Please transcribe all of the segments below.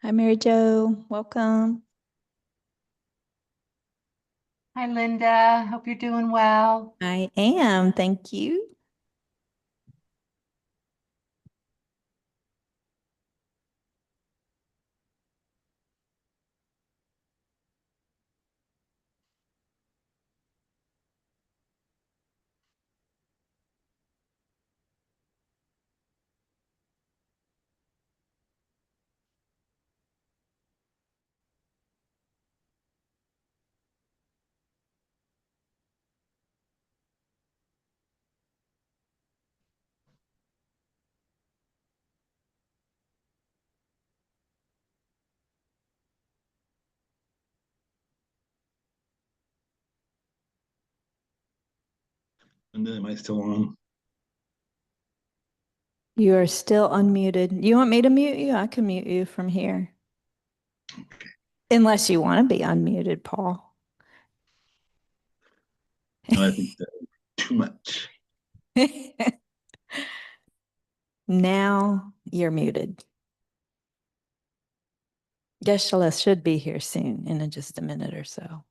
Hi, Mary Jo. Welcome. Hi, Linda. Hope you're doing well. I am. Thank you. And then am I still on? You are still unmuted. You want me to mute you? I can mute you from here. Unless you want to be unmuted, Paul. I think that too much. Now you're muted. Geshe should be here soon in just a minute or so.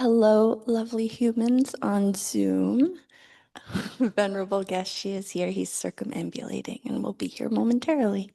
Hello, lovely humans on Zoom. Venerable Geshe is here. He's circumambulating and will be here momentarily.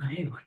If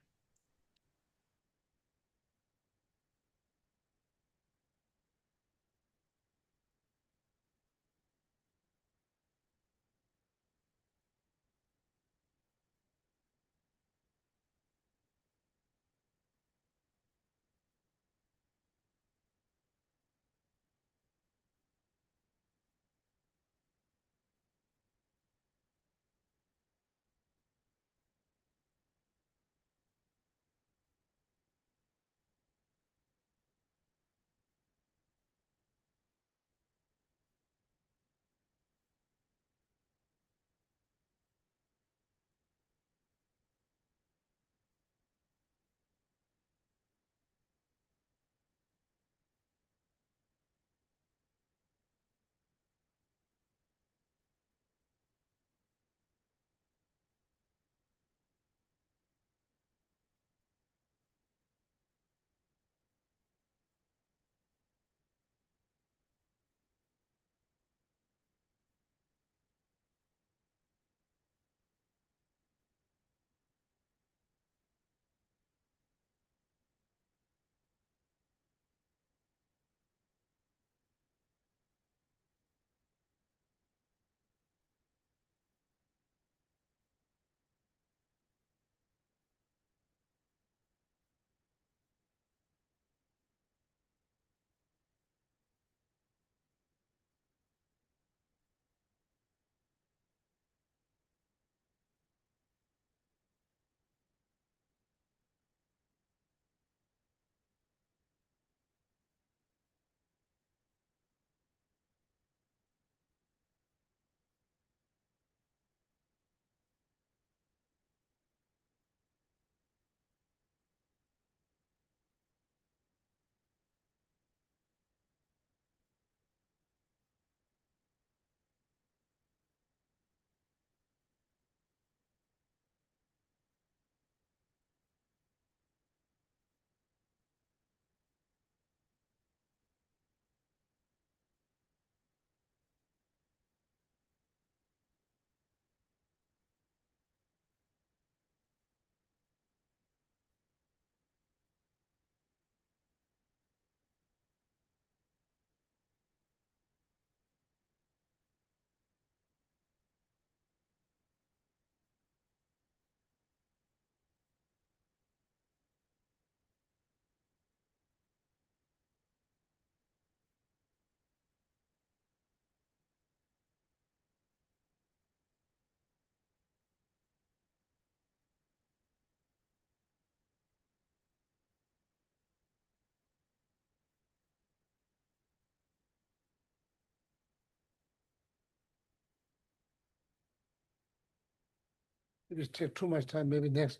it take too much time, maybe next.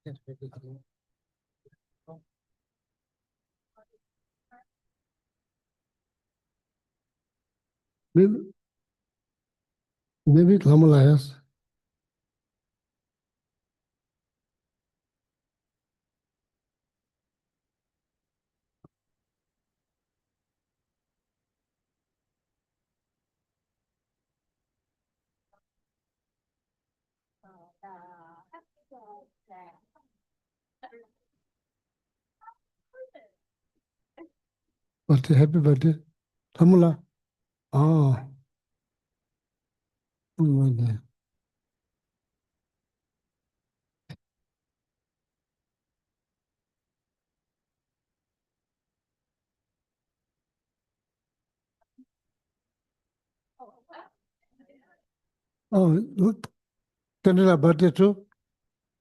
Next week. Maybe Lamalayas. Birthday, happy birthday. Tamula. Oh. Birthday. Oh, look. Candela birthday too?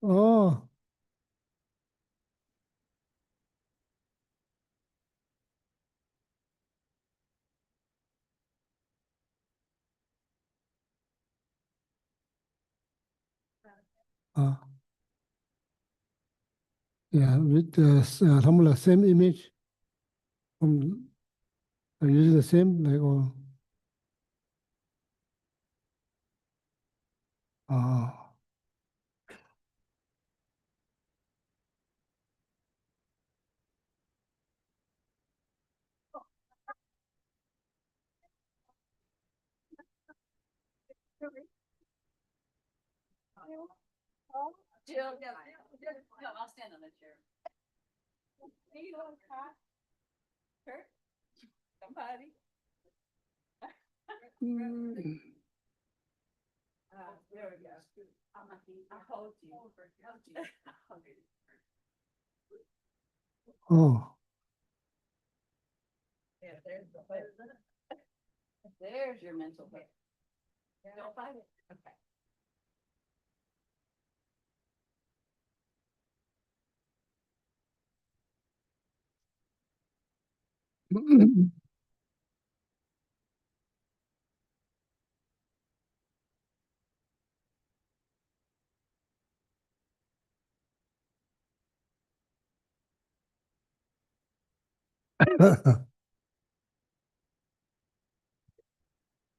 Oh. Yeah, with Tamula, same image. Using the same, like, oh. Oh. I'll stand on the chair. Kurt? Somebody? There we go. I'll hold you. Oh, Yeah, there's your mental health. Don't fight it. Okay.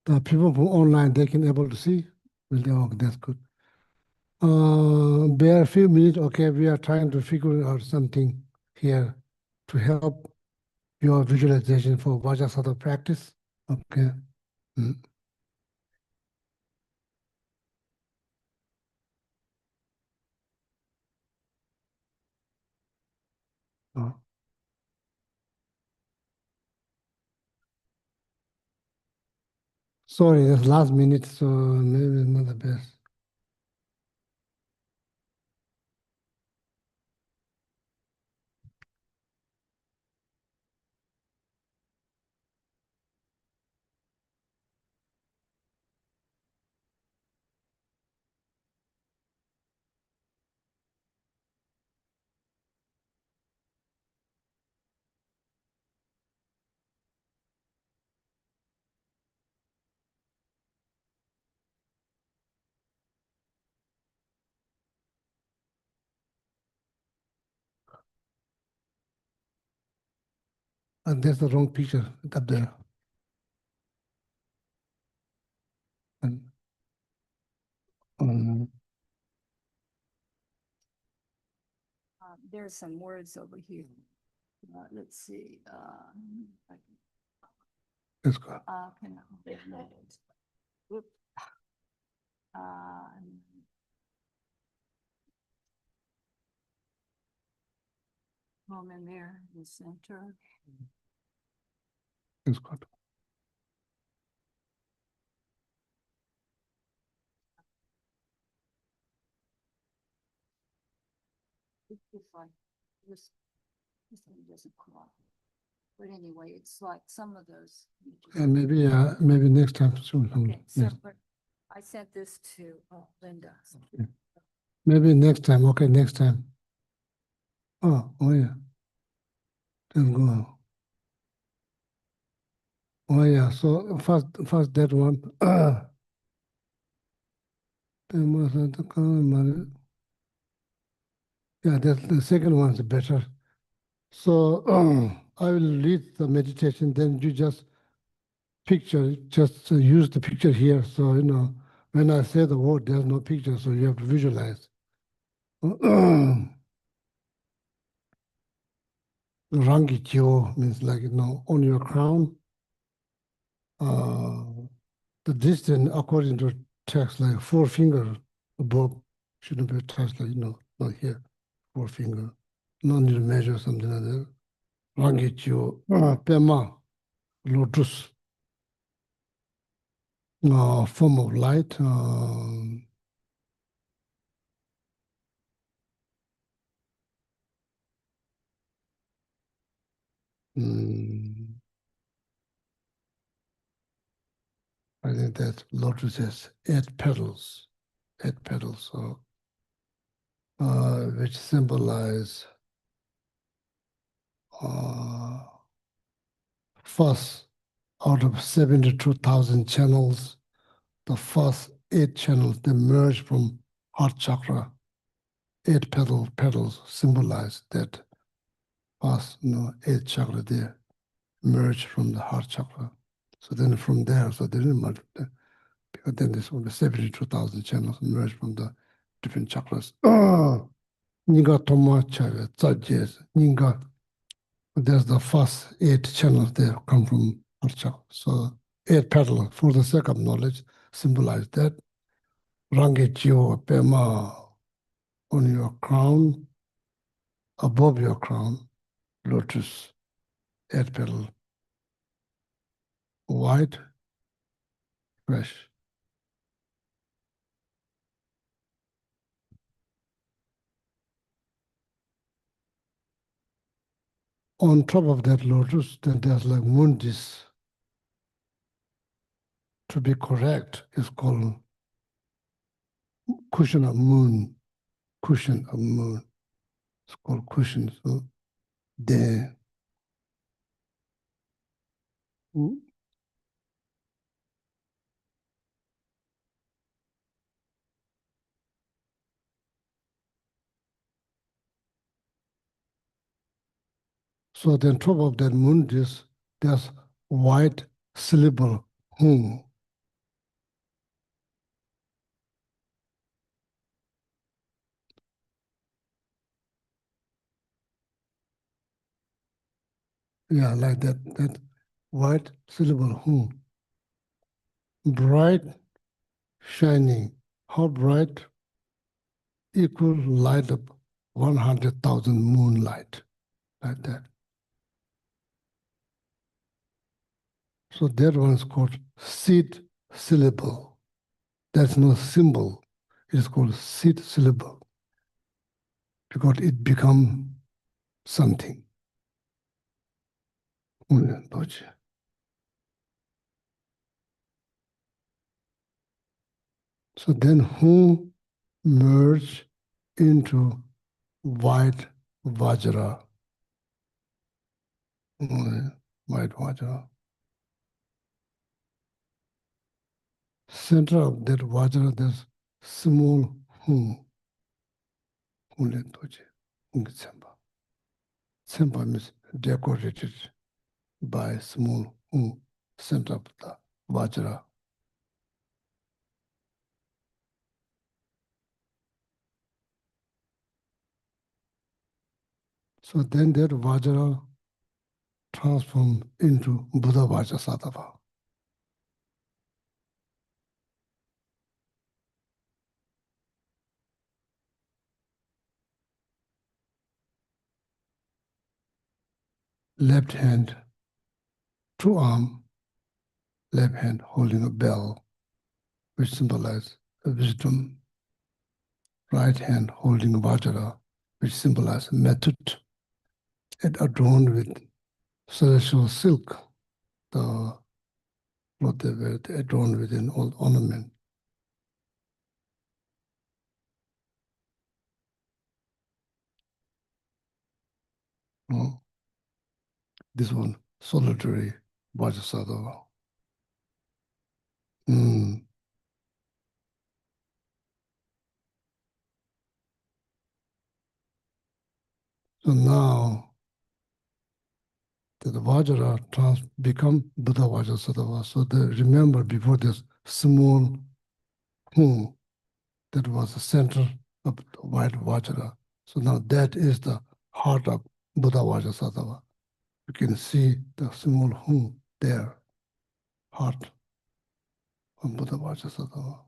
the people who online, they can able to see. Well, oh, that's good. Bear a few minutes. Okay, we are trying to figure out something here to help your visualization for Vajrasattva practice. Okay. Mm. Oh. Sorry, that's last minute, so maybe not the best. And that's the wrong picture up there. And, um, There's some words over here. Let's see. let's go. Can I- Whoop. Moment there, the center. Let's go. It's like this one doesn't come up. But anyway, it's like some of those. And maybe next time soon. Okay, so Yes. but I sent this to Linda. Maybe next time. Okay, next time. Oh yeah. Let's go. Oh yeah. So first that one. Yeah, that's the second one's better. So I will lead the meditation, then you just use the picture here. So, when I say the word, there's no picture, so you have to visualize. Rangikyo means like, on your crown. The distance according to text, like 4 finger above, shouldn't be touched, like, not here, 4 finger. No need to measure something like that. Rangikyo, Pema, lotus, form of light. I think that lotus has 8 petals, so which symbolize first out of 72,000 channels, the first 8 channels they merge from heart chakra. 8 petals symbolize that first, 8 chakra there merge from the heart chakra. So then from there, so they didn't merge, because then this will be 72,000 channels merge from the different chakras. Ninga Toma Chave, Tsajes, Ninga. There's the first 8 channels there come from heart chakra. So 8 petals for the sake of knowledge symbolize that. Rangi Jio, Pema, on your crown, above your crown, lotus, 8 petal, white, fresh. On top of that lotus, then there's like mundis. To be correct, is called cushion of moon. Cushion of moon. It's called cushion. So there. So then top of that mundis, there's white syllable hum. Yeah, like that white syllable hum. Bright, shining. How bright? Equal light of 100,000 moonlight, like that. So that one's called seed syllable. That's no symbol. It's called seed syllable because it becomes something. So then who merge into white Vajra? White Vajra. Center of that Vajra, there's small hum. Tsempa means decorated by small hum, center of the Vajra. So then that Vajra transform into Buddha Vajrasattva. Left hand, 2 arm, left hand holding a bell, which symbolizes wisdom. Right hand holding Vajra, which symbolizes method. It adorned with celestial silk, the what they were adorned with an old ornament. This one, solitary Vajrasattva. So now the Vajra become Buddha Vajrasattva. So remember before this small hum that was the center of the white Vajra. So now that is the heart of Buddha Vajrasattva. You can see the small hum there, heart of Buddha Vajrasattva.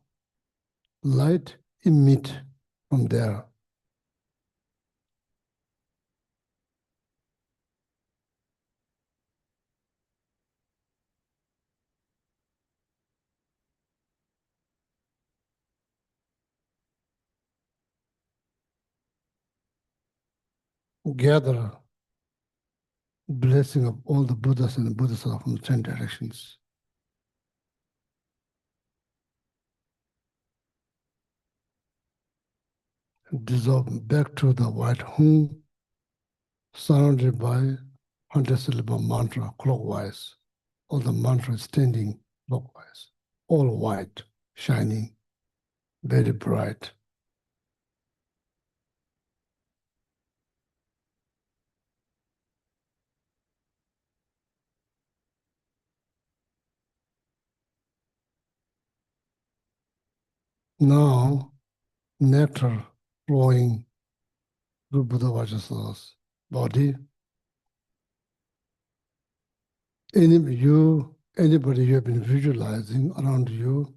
Light emit from there. Gather blessing of all the Buddhas and the Bodhisattvas from the 10 directions. Dissolve back to the white hum, surrounded by 100-syllable mantra clockwise. All the mantras standing clockwise, all white, shining, very bright. Now, nectar flowing through Buddha Vajrasattva's body. Anybody you have been visualizing around you,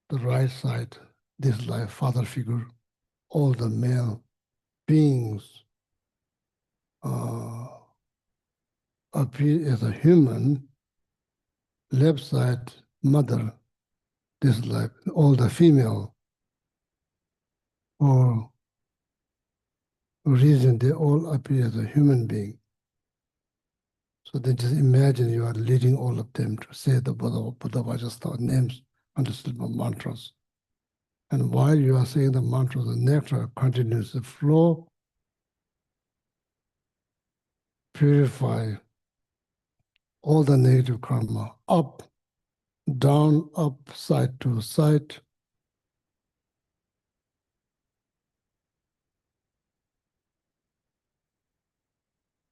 the right side, this like father figure, all the male beings appear as a human, left side, mother, this like all the female, or reason they all appear as a human being. So then just imagine you are leading all of them to say the Buddha Vajrayana names and the silver mantras. And while you are saying the mantra, the nectar continues to flow, purify all the negative karma, up, down, up, side to side,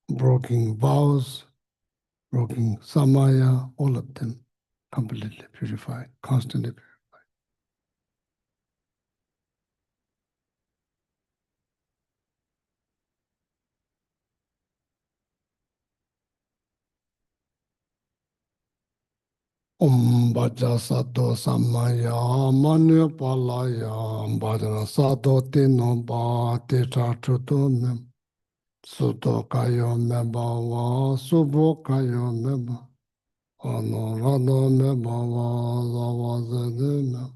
broken vows, broken samaya, all of them completely purified, constantly purified. Bhaja Sato Samaya Manu Palaya Bhaja Sato Tino Ba Teta Chutum Suto Kayo Meba Wa Subo Kayo Meba Ano Rado Meba Wa Zawa Zede Meba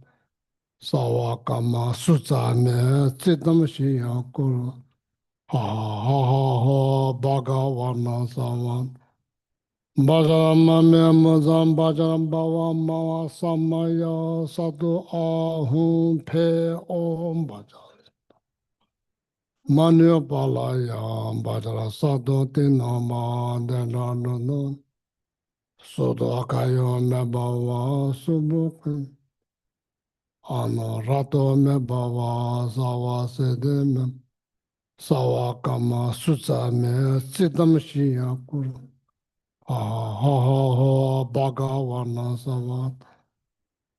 Sawa Kama Sutsa Me Chitam Shia Kuru Ha Ha Ha Ha Bhagavana Savan Bhajaram me muzam bhajaram bhava mava samaya sadhu ahum pe om bhajar. Manya palaya bhajara sadhu tinama denanu sudhu akayo me bhava subhukin anarato me bhava sava sedhe me sava kama sutsa me siddham shiya kuru. Ha ha ha ha bhagavana savat.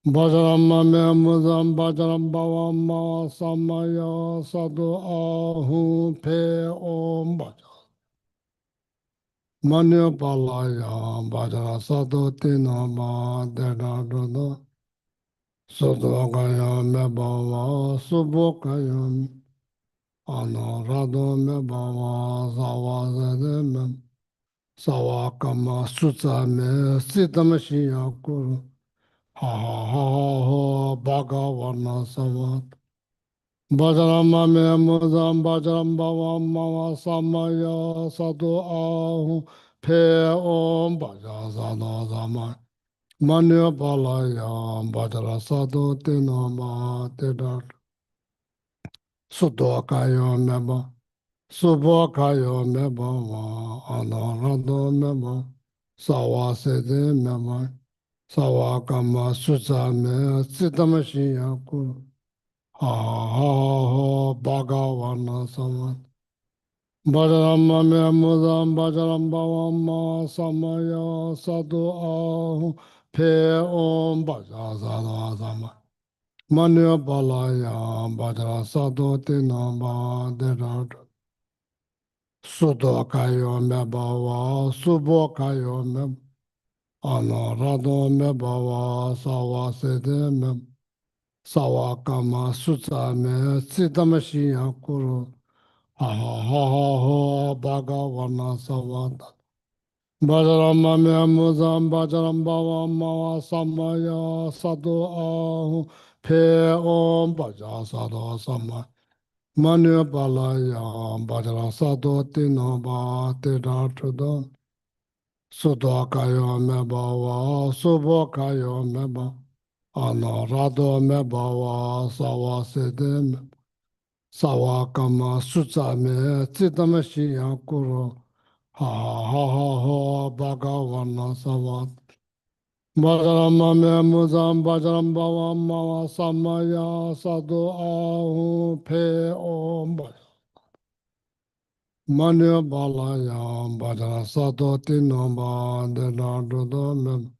Bhajaram me mudam bhajaram bhavama samaya sadhu ahu pe om bhajar. Manya palaya bhajara sadhu tinama denadana sadhu agaya me bhava subhokaya anarado me bhava savazade me savakama sutsa me siddhamashya kuru. Ha ha ha ha bhagavana savat. Bhajarama me mudam bhajaram bhavama samaya sadhu ahu pe om bhaja sadhu sama. Manya palaya bhajara sadhu tinama tedat. Sudho kayo meba. Subho kayo meba va anarado meba. Sawa sede meba. Sawa kama sutsa me siddhamashya kuru. Ha ha ha bhagavana samat. Bhajaram me mudam bhajaram bhavama samaya sadhu ahu pe om bhaja sadhu sama. Manya palaya bhajara sadhu tinama dedat. Sudho kayo me bhava subho kayo me anarado me bhava sava sedhe me sawa kama sutsa me siddhamashya kuru. Ha ha ha ha ha bhagavana savata. Bhajaram me mudam bhajaram bhavama samaya sadhu ahu pe om bhaja sadhu sama. Manya palaya bhajara sadhu tinaba tedatruda. Sudho kayo me bhava subho kayo me bhava anarado me bhava sava sedhe me sawa kama sutsa me siddhamashya kuru. Ha ha ha ha bhagavana savat. Bhajaram me mudam bhajaram bhavama samaya sadhu ahu pe om bhaja. Manya balaya bhajara sadhu tinama denadruda me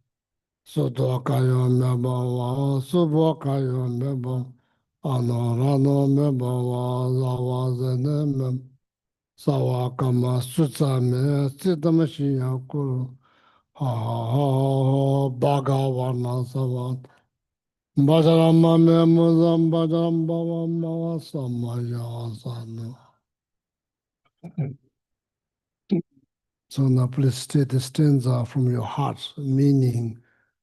sudho kayo me bhava subho kayo me bhava anarano me bhava zavazene me sawa kama sutsa me siddhamashya kuru. Ha ha ha ha bhagavana savat. Bajarama memuzam bajaram bava mava samaya sanu. So now please state the stanza from your heart, meaning,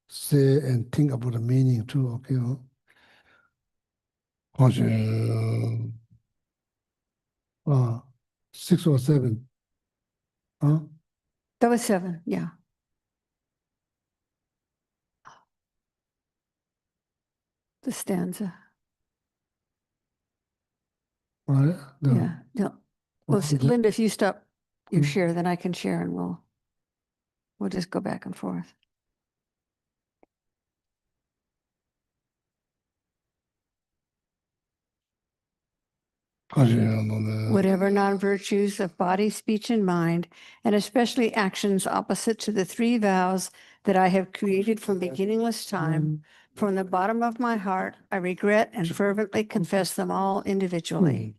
say and think about the meaning too, okay? Huh? 6 or 7. Huh? That was 7, yeah. The stanza, Right? yeah. No. Well, Okay. Linda, if you stop your Mm. share, then I can share and we'll just go back and forth. Whatever non-virtues of body, speech, and mind, and especially actions opposite to the 3 vows that I have created from beginningless time, from the bottom of my heart, I regret and fervently confess them all individually.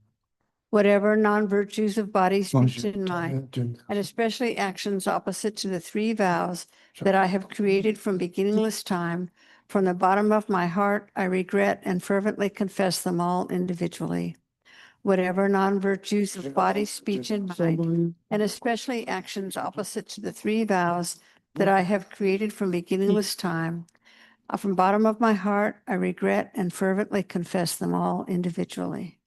Whatever non-virtues of body, speech, and mind, and especially actions opposite to the 3 vows that I have created from beginningless time, from the bottom of my heart, I regret and fervently confess them all individually. Whatever non-virtues of body, speech, and mind, and especially actions opposite to the 3 vows that I have created from beginningless time, from bottom of my heart, I regret and fervently confess them all individually.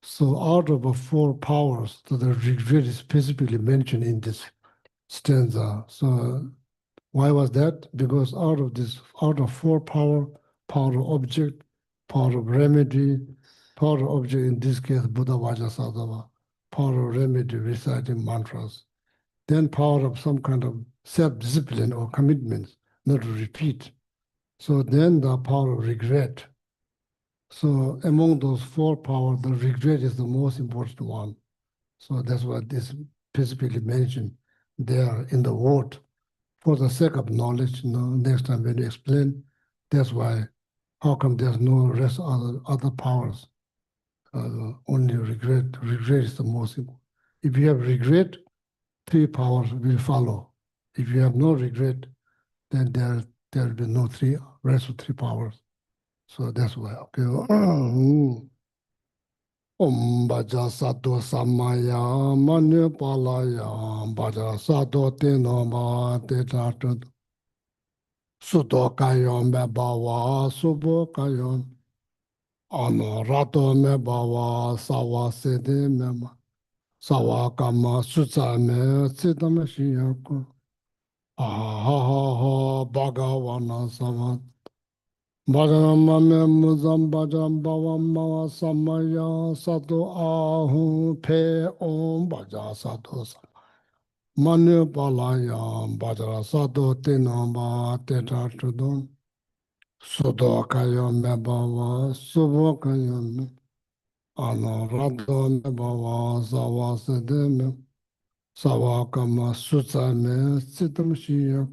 So out of the 4 powers that the regret is specifically mentioned in this stanza. So why was that? Because out of 4 power of object, power of remedy, power of object, in this case, Buddha Vajrasattva, power of remedy, reciting mantras, then power of some kind of self-discipline or commitment, not to repeat. So then the power of regret. So among those 4 powers, the regret is the most important one. So that's what is specifically mentioned there in the word. For the sake of knowledge, next time when you explain, that's why, how come there's no rest of other powers? Only regret. Regret is the most important. If you have regret, 3 powers will follow. If you have no regret, then there will be no rest of 3 powers. So that's why, okay. Om Baja Sato Samaya Manu Palaya Baja Sato Tinoma Tetatut Suto Kayon Me Bawa Subo Kayon Ano Rato Me Bawa Sawa Sede Mema Sawa Kama Sutsa Me Sitama Shiyako Ha ha ha ha Bhagavana Savat Bhajanamame Muzam Bhajam Bhavam Mava Samaya Sato Ahu Pe Om Bhaja Sato Manu Palaya Bhajara Sato Tinamba Teta Tudon Sudo Kayo Mebava Subo Kayo Me Ano Rado Mebava Sawa Sedeme Sawa Kama Sutsa Me Sitam Shiyak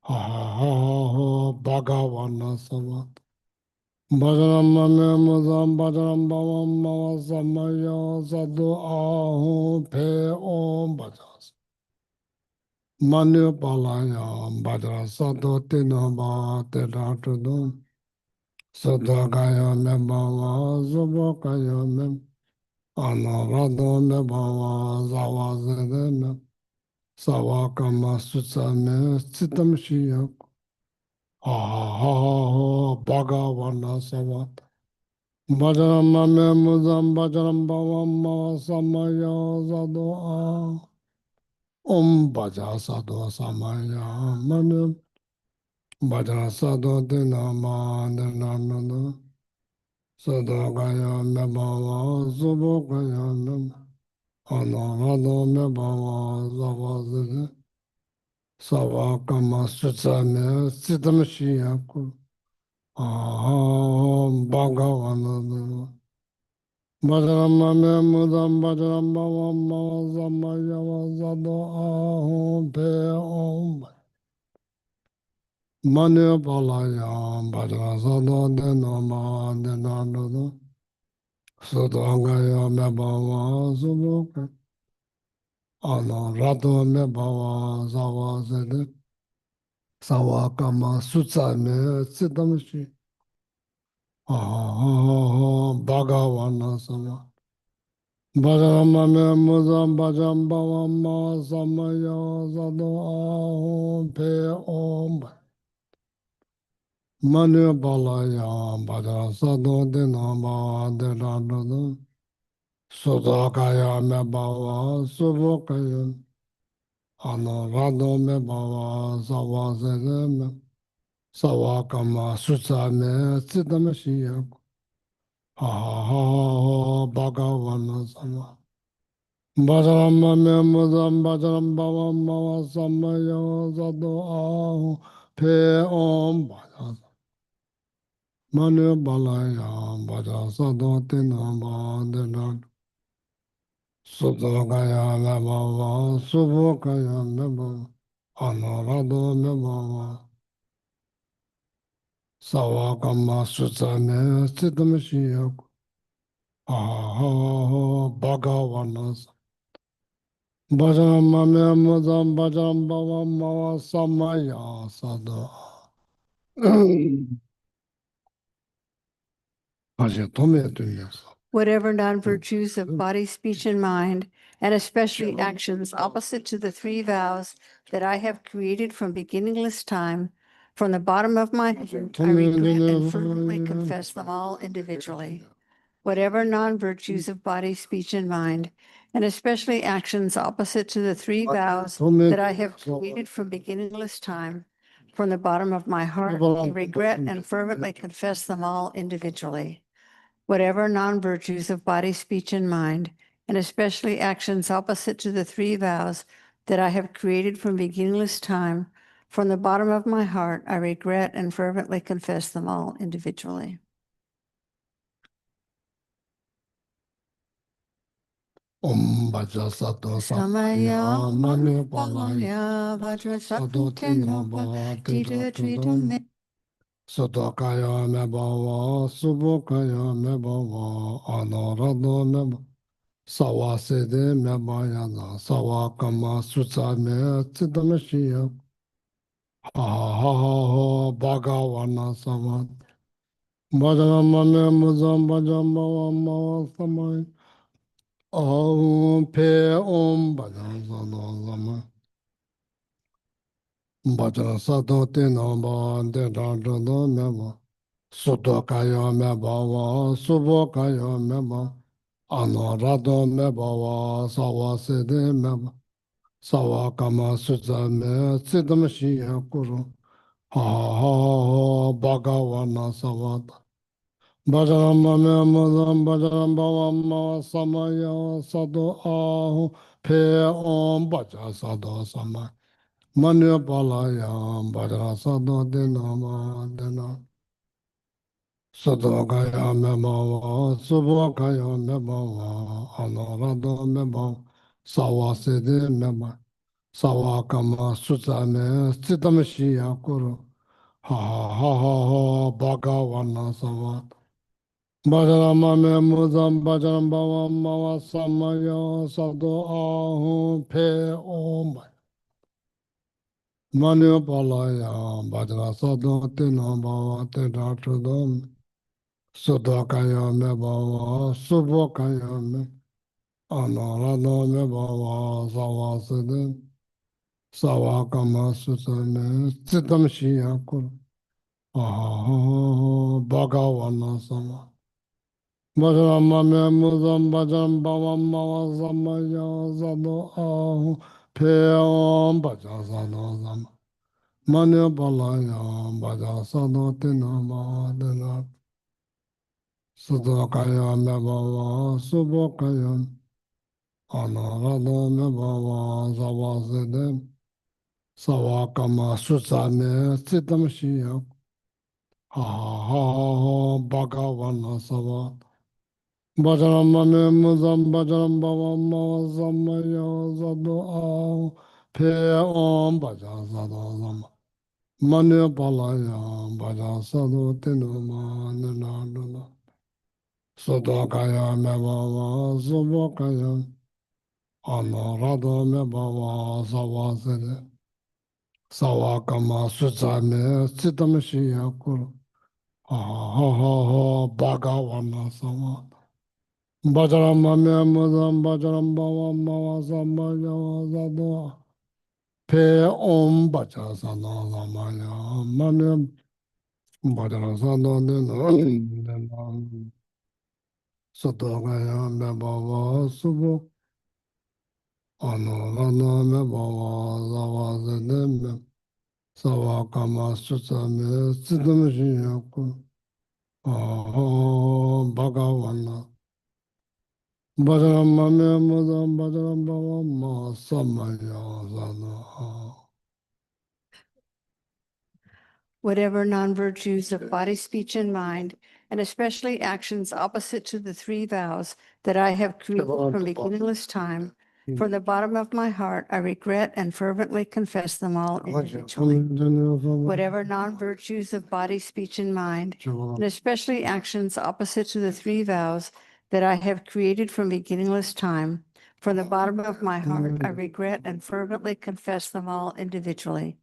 Ha ha ha ha Bhagavana Savat Bhajanamame Muzam Bhajanam Bhavam Mava Samaya Sadhu Ahu Pe Om Bhajas Manu Palaya Bhajra Sadhu Tinaba Teta Tudum Sadhu Kaya Me Bhava Subho Kaya Me Anarado Me Bhava Zava Zede Me Sawa Kama Sutsa Me Sitam Shiyak Ha ha ha ha Bhagavana Savat Bhajanamame Muzam Bhajanam Bhavam Mava Samaya Sadhu Ahu Om Bhaja Sadhu Samaya Manu Bhaja Sadhu Dinama Dinananda Sadhu Gaya Mebhava Subho Gaya Mem Anarado Mebhava Zavazide Savakama Sutsame Siddham Shiyaku Aham Bhagavana Bhajanamame Mudam Bhajanam Bhavam Mava Samaya Sadhu Ahum Pe Om Manu Palaya Bhajra Sadhu Dinama Dinananda Sudhangaya Mebhava Subhoka Ano Rato Mebhava Zavasede Sawakama Sutsame Siddhamshi. Bhagavana Sama. Bhajaramame Mudam Bhajam Bhavama Samaya Sado Ahom Pe Om. Manu Balaya Bhaja Sado Dinama Dedadu. Sudakaya Me Bhava Subokaya. Anuradho Me Bhava Savasede Me. Sawakama Sutsame Siddhamshi. Bhagavana Sama. Bhajaram me mudam bhajaram bhavam bhava samaya sado ahu pe om bhaja. Manu balaya bhaja sado tina bhajaran. Sudhagaya me bhava subhokaya me bhava. Anurado me bhava. Savakama sutsame siddhamshiyak. Bhagavana Bhajaram mame mudam bhajaram bhavam bhava samaya sada. Bhaja tome dünyası. Whatever non-virtues of body, speech, and mind, and especially actions opposite to the three vows that I have created from beginningless time, from the bottom of my heart, I regret and fervently confess them all individually. Whatever non-virtues of body, speech, and mind, and especially actions opposite to the three vows that I have created from beginningless time, from the bottom of my heart, I regret and fervently confess them all individually. Whatever non-virtues of body, speech, and mind, and especially actions opposite to the three vows that I have created from beginningless time, from the bottom of my heart, I regret and fervently confess them all individually. Om bhaja sato samaya manu palaya sato tina bhati ratudam. Sudakaya me bhava subhokaya me bhava anurado me bhava. Savasede me bhayana savakama sutsame siddhamshiyak. Bhagavana Sama. Bhajaram mame mudam bhajam bhavam bhava samaya. Om Pe Om Bhajan Sado Sama. Bhajan Sado Tina Bhante Radhado Meva. Sudokaya Me Bhava Subhokaya Me Bhava. Anurado Me Bhava Savasede Me. Savakama Sutsame Siddhamshiya Kuru. Bhagavana Savata. Bhajaram mame mudam bhajaram bhavam bhava samaya sado ahu pe om bhaja sado sama. Manu palaya bhaja sado dinama dina. Sado gaya me bhava subha gaya me bhava anurado me bhava savasede me bhava. Savakama sutsame siddhamshiya kuru. Bhagavana savata. Bhajaram mame mudam bhajaram bhavam bhava samaya sado ahu pe om. Manu palaya bhajra sado tina bhava te ratudam. Sudakaya me bhava subhokaya me. Anurado me bhava savasade. Savakama susane siddham shiya kuru. Bhagavana sama. Bhajaram mame mudam bhajaram bhavam bhava samaya sado ahu pe om bhaja sado sama. Manu palaya bhaja sado tina bhadana. Sudakaya me bhava subhokaya. Anurado me bhava savasede. Savakama susame siddham shiya. Bhagavana sama. Bhajaram mame mudam bhajaram bhavam bhava samaya sado ahu pe om bhaja sado sama. Manu palaya bhaja sado tina manana. Sudakaya me bhava subhokaya. Anurado me bhava savasede. Sawakama Suzame Sitamashia ha ha ha ha Bhagawana Sama Bajaramame Mudam Bajaramba Mama Samaya Zado Pe Om Bajasana Lamaya Mame Bajarasana Nena Sotogaya Mebava Subo Ano Lana Mebava Zavazene Sawakama Susame Sidamashia Bhagawana Bhajaramame Mudam Bhajarambhava Samaya Zana. Whatever non-virtues of body, speech, and mind, and especially actions opposite to the three vows that I have created from beginningless time, from the bottom of my heart, I regret and fervently confess them all individually. Whatever non-virtues of body, speech, and mind, and especially actions opposite to the three vows that I have created from beginningless time, from the bottom of my heart, I regret and fervently confess them all individually.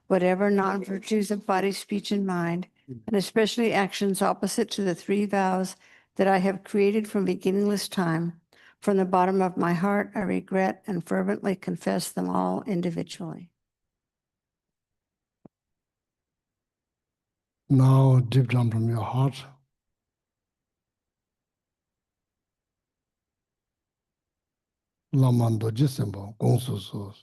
Whatever non-virtues of body, speech, and mind, and especially actions opposite to the three vows that I have created from beginningless time, from the bottom of my heart, I regret and fervently confess them all individually. Now, deep down from your heart, Lamando Jisembo, Gonsusos.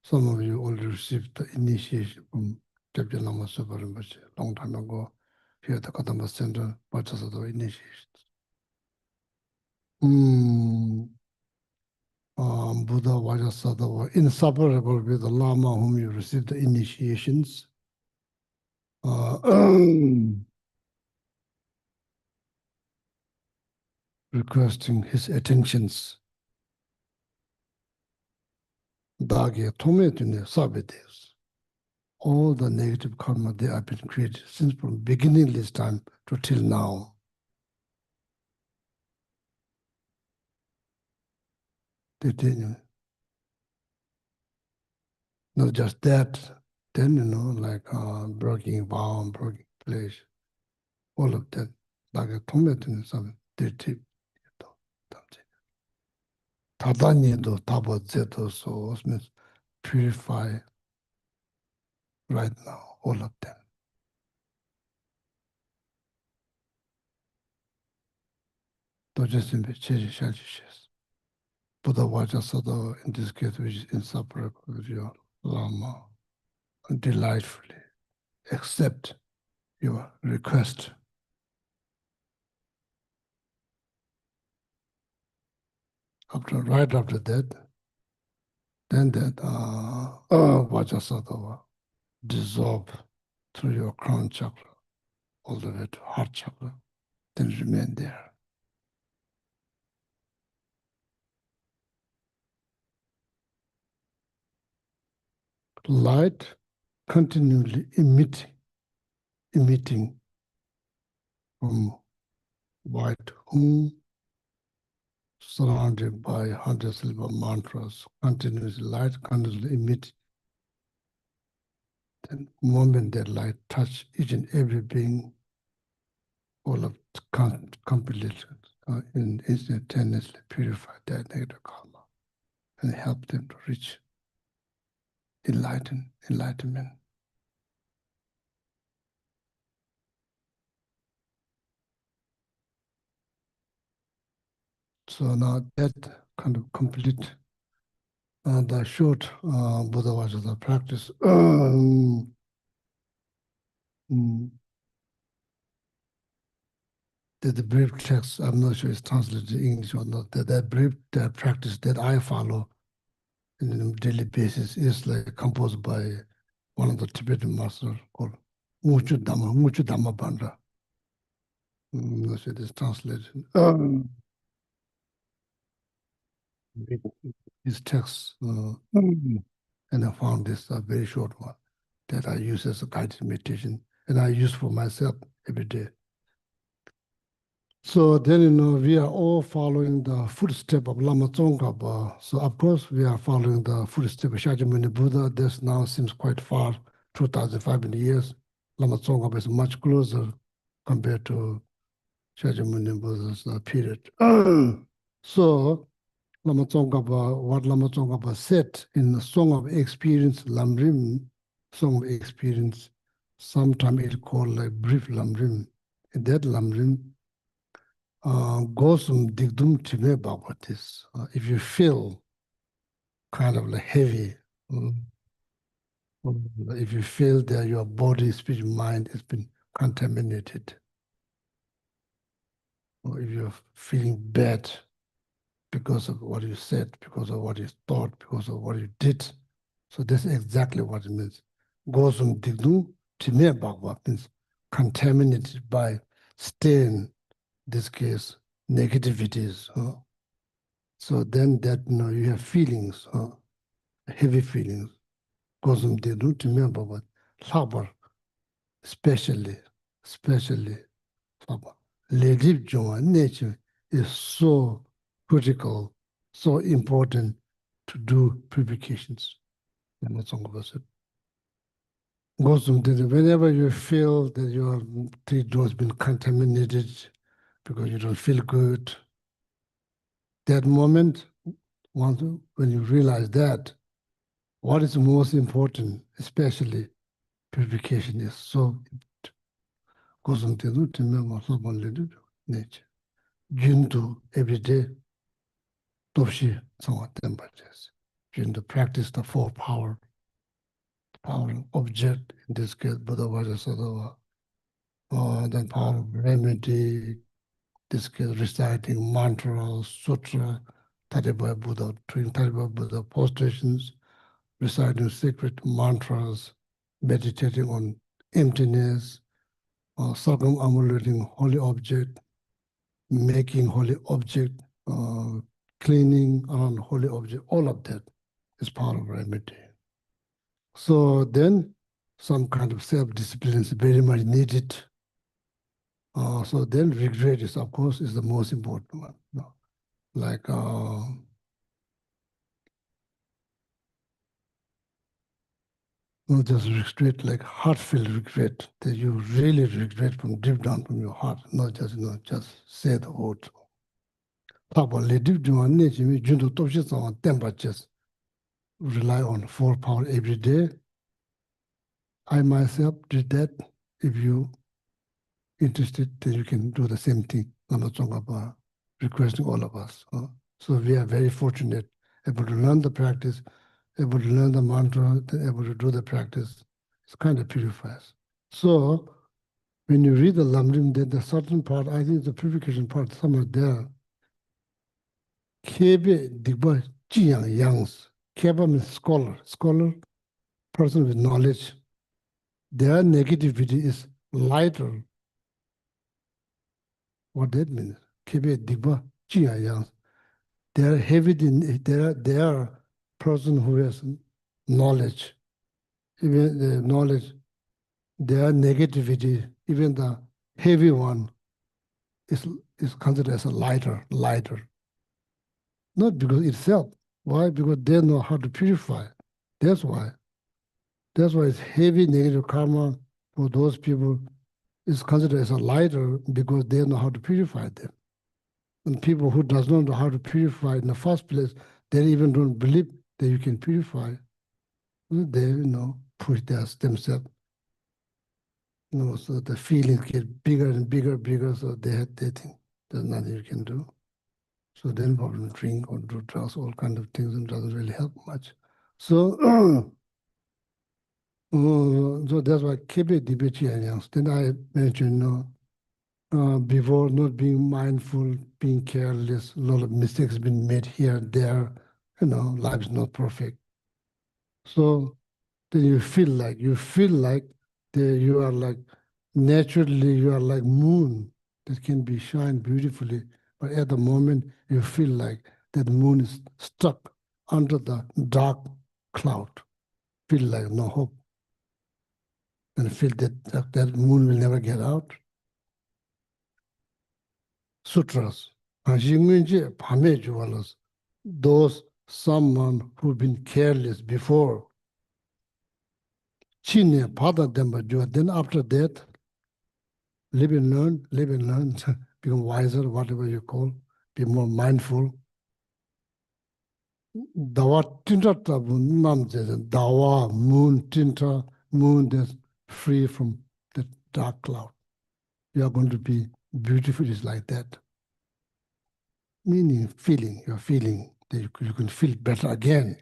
Some of you already received the initiation from Deputy Lama Super Rinpoche long time ago. Here at the Kadamba Center, Pachasado initiations. Buddha Vajrasada were inseparable with the Lama whom you received the initiations. Requesting his attentions. Dagi Tometune Sabides. All the negative karma they have been created since from beginning this time to till now. They didn't. Not just that, then like breaking vow, breaking pledge, all of that. Like a tomato some dirty. Tadanido tabo zeto so means purify right now, all of them. Just in the church, Buddha Vajrasada in this case, which is inseparable with your Lama, delightfully accept your request. Right after that, then that Vajrasada dissolve through your crown chakra, all the way to heart chakra, then remain there. Light continually emitting from white home, surrounded by 100 silver mantras, continuously light continuously emit. Then moment that light touch each and every being, all of completely instantaneously purify their negative karma and help them to reach enlightenment. So now that kind of complete the short Buddha Vajrasada practice. The brief text, I'm not sure it's translated in English or not, that brief practice that I follow on a daily basis is like composed by one of the Tibetan masters called Muchu Dhamma Bandha. I'm not sure it is translated. His text, and I found this a very short one that I use as a guided meditation, and I use for myself every day. So then, we are all following the footstep of Lama Tsongkhapa. So of course, we are following the footstep of Shakyamuni Buddha. This now seems quite far, 2,500 years. Lama Tsongkhapa is much closer compared to Shakyamuni Buddha's period. So Lama Tsongkhapa, what Lama Tsongkhapa said in the Song of Experience, Lamrim, Song of Experience, sometimes it's called like brief Lamrim. In that Lamrim, Gosum digdum time about this. If you feel kind of like heavy, if you feel that your body, speech, mind has been contaminated, or if you're feeling bad because of what you said, because of what you thought, because of what you did. So that's exactly what it means. Gosum digdum time about means contaminated by stain, this case, negativities. So then that, you have feelings, heavy feelings. Gosum they don't remember what labor, especially labor. Ledip Joma nature is so critical, so important to do purifications. Gosum, whenever you feel that your tree has been contaminated because you don't feel good, that moment, when you realize that, what is most important, especially purification, is so nature. Junto every day, Topshi, somewhat temperatures. Junto practice the four power object, in this case, Buddha Vajrasattva, then power of remedy, this case, reciting mantras, sutra, Taribai Buddha, doing Taribai Buddha prostrations, reciting secret mantras, meditating on emptiness, circumambulating holy object, making holy object, cleaning around holy object, all of that is part of remedy. So then some kind of self-discipline is very much needed. So then regret is, of course, is the most important one. Like not just regret, like heartfelt regret, that you really regret from deep down from your heart, not just, just say the word. Just rely on full power every day. I myself did that. If you interested, then you can do the same thing. Lama Tsongkhapa requesting all of us. So we are very fortunate, able to learn the practice, able to learn the mantra, able to do the practice. It's kind of purifies. So when you read the Lamrim, then the certain part, I think the purification part somewhere there. Kebe digba jiyang yangs. Keba means scholar, person with knowledge. Their negativity is lighter. What that means? Kebe digba jiyang yangs. They are heavy. They are person who has knowledge. Even the knowledge, their negativity, even the heavy one, is considered as a lighter. Not because itself. Why? Because they know how to purify. That's why. That's why it's heavy negative karma for those people is considered as a lighter because they know how to purify them. And people who does not know how to purify in the first place, they even don't believe that you can purify. They, push themselves. So the feelings get bigger and bigger, so they think there's nothing you can do. So then probably drink or do drugs, all kind of things, and doesn't really help much. So, so that's why keep debate. Then I mentioned, before not being mindful, being careless, a lot of mistakes have been made here and there. Life is not perfect. So then you feel like you are like naturally you are like moon that can be shine beautifully, but at the moment you feel like that moon is stuck under the dark cloud. Feel like no hope, and feel that moon will never get out. sutras. Those someone who've been careless before. Then after that, live and learn, become wiser, whatever you call, be more mindful. Dawa tinta tabu nam dawa moon tinta moon that's free from the dark cloud. You are going to be beautiful is like that. Meaning feeling, you're feeling that you can feel better again.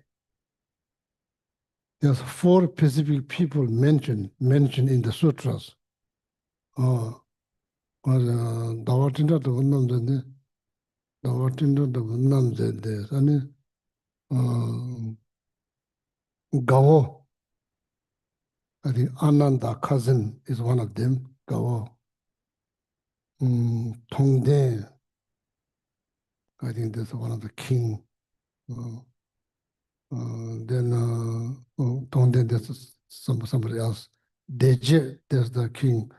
There's 4 specific people mentioned in the sutras. Dawa tinta tabu nam zende, dawa tinta tabu nam zende, Gao. I think Ananda cousin is one of them. Gao. Tongde. I think that's one of the king. Then Tongde, there's somebody else. Deje, there's the king.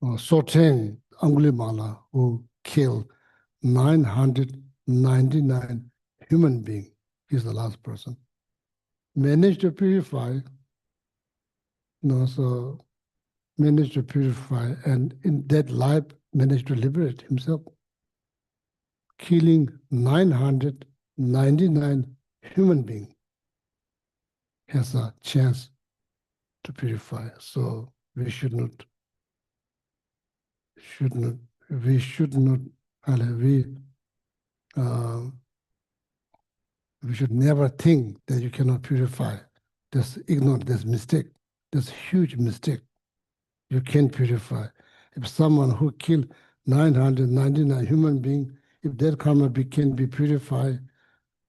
Soteng, Angulimala, who killed 999 human beings. He's the last person. Managed to purify. So managed to purify, and in that life managed to liberate himself, killing 999 human beings has a chance to purify. So we should not, we should never think that you cannot purify. That's ignorant, that's mistake. That's a huge mistake. You can purify. If someone who killed 999 human beings, if that karma can be purified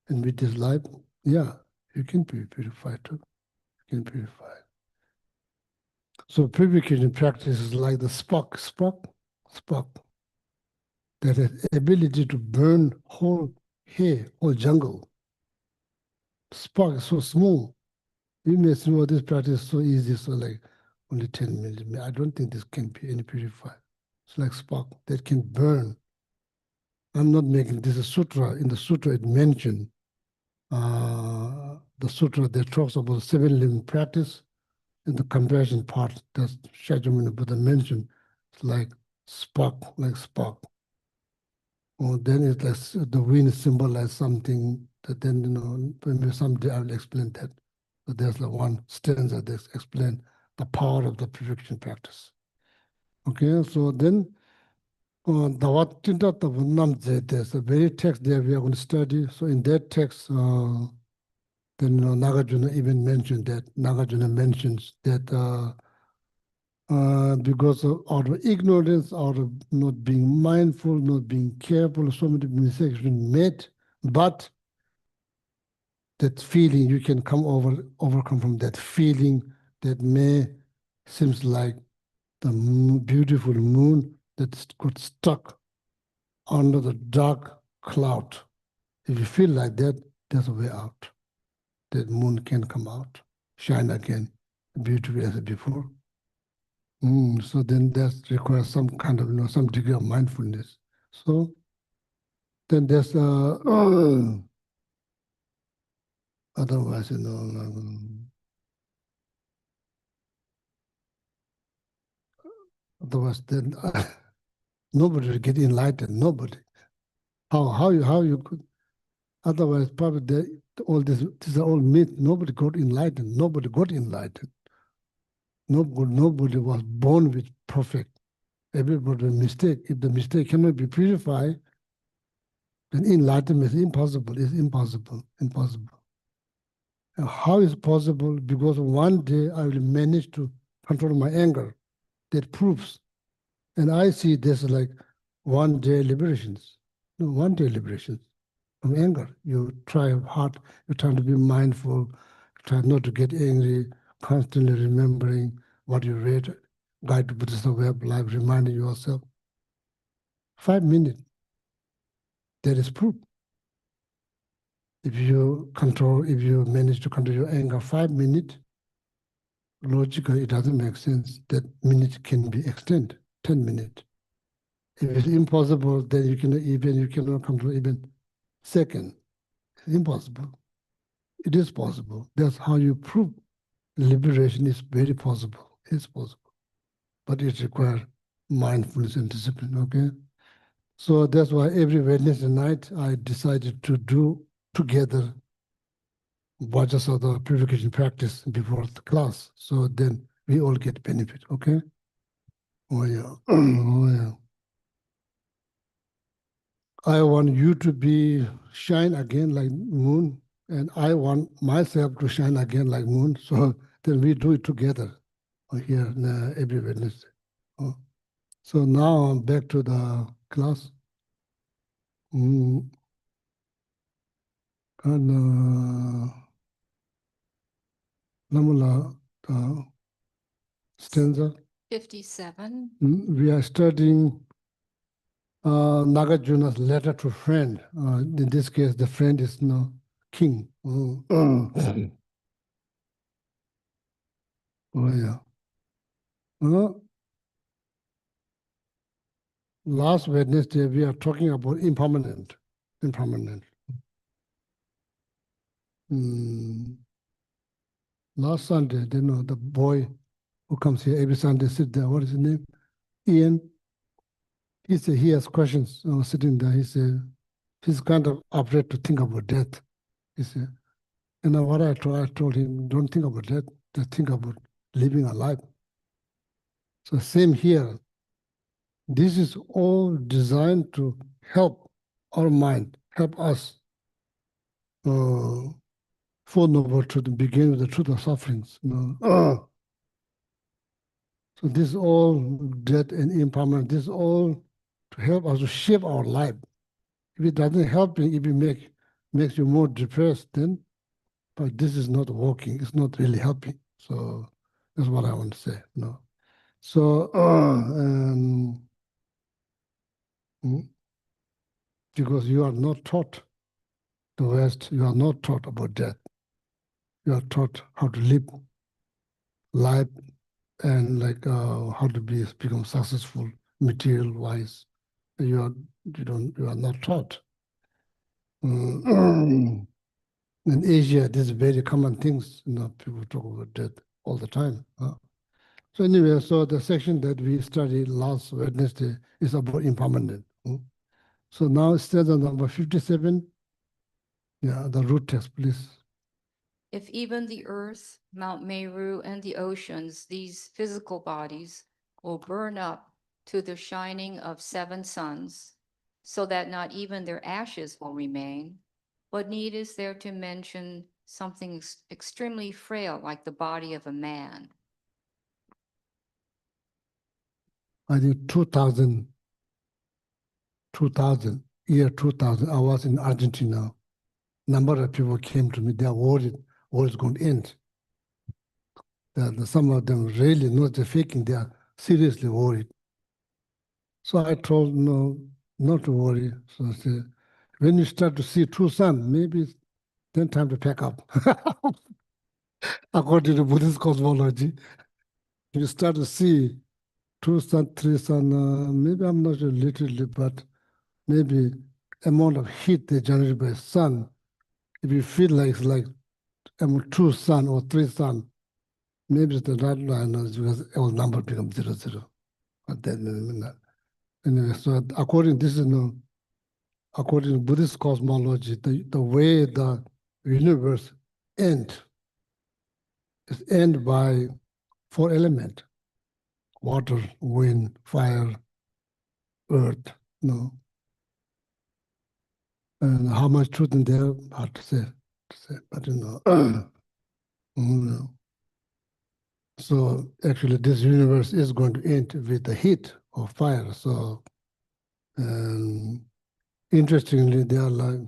and with this life, yeah, you can be purified too. You can purify. So purification practice is like the spark, that has ability to burn whole hair, whole jungle. Spark is so small. You may say, oh, this practice is so easy, so like only 10 minutes. I don't think this can be any purified. It's like spark that can burn. I'm not making this a sutra. In the sutra, it mentioned the sutra that talks about 7 living practice. In the compassion part, that Shakyamuni Buddha mentioned, it's like spark, Or then it's like the wind symbolizes something that then, maybe someday I will explain that. So there's like one stanza that explains the power of the purification practice. Okay, so then Dawat Tinta Tavunam Zed, there's a very text there we are going to study. So in that text, then Nagarjuna even mentioned that. Nagarjuna mentions that because out of ignorance, out of not being mindful, not being careful, so many mistakes been made, but that feeling you can overcome from that feeling that seems like the beautiful moon that got stuck under the dark cloud. If you feel like that, there's a way out. That moon can come out, shine again, beautiful as before. So then that requires some kind of, some degree of mindfulness. So then there's otherwise, otherwise then nobody will get enlightened. Nobody. How you could? Otherwise, probably all these are all myth. Nobody got enlightened. Nobody got enlightened. Nobody was born with perfect. Everybody mistake. If the mistake cannot be purified, then enlightenment is impossible. It's impossible. Impossible. And how is it possible? Because one day I will manage to control my anger. That proves. And I see this like one day liberations. No, one day liberations from anger. You try hard, you try to be mindful, try not to get angry, constantly remembering what you read, Guide to Buddhist Way of Life, reminding yourself. 5 minutes, that is proof. If you manage to control your anger 5 minutes, logically it doesn't make sense that minute can be extended, 10 minutes. If it's impossible, then you cannot come to even second. It's impossible. It is possible. That's how you prove liberation is very possible. It's possible. But it requires mindfulness and discipline, okay? So that's why every Wednesday night I decided to do together Vajrasattva purification practice before the class. So then we all get benefit, okay? Oh yeah. Oh yeah. I want you to be shine again like moon, and I want myself to shine again like moon. So then we do it together here every Wednesday. Oh. So now I'm back to the class. And Namala stanza. 57. We are studying Nagarjuna's letter to friend. In this case, the friend is king. Oh yeah. Last Wednesday, we are talking about impermanent. Impermanent. Last Sunday, the boy who comes here every Sunday sit there. What is his name? Ian. He said he has questions sitting there. He said he's kind of afraid to think about death. He said, and what I told him, don't think about death, just think about living a life. So same here. This is all designed to help our mind, help us fall over to begin with the truth of sufferings. So this is all death and impermanent. This is all to help us to shape our life. If it doesn't help you, if it makes you more depressed, then but this is not working. It's not really helping. So that's what I want to say. So because you are not taught the West, you are not taught about death. You are taught how to live life and how to become successful material wise. You are not taught. In Asia, this is very common things. People talk about death all the time. So anyway, so the section that we studied last Wednesday is about impermanent. So now stanza number 57. Yeah, the root text, please. If even the earth, Mount Meru, and the oceans, these physical bodies, will burn up to the shining of 7 suns, so that not even their ashes will remain, what need is there to mention something extremely frail like the body of a man? I think 2000, year 2000, I was in Argentina. Number of people came to me, they are worried war is going to end. Some of them really not the faking, they are seriously worried. So I told no, not to worry. So I said, when you start to see true sun, maybe it's then time to pack up. According to Buddhist cosmology, you start to see two sun, three sun, maybe I'm not sure literally, but maybe amount of heat they generate by sun. If you feel like it's like two sun or three sun, maybe it's the right line because all number becomes 0, 0. But then, anyway, so according to Buddhist cosmology, the way the universe end is end by 4 elements: water, wind, fire, earth. And how much truth in there, hard to say. But so actually this universe is going to end with the heat of fire. So interestingly, they are like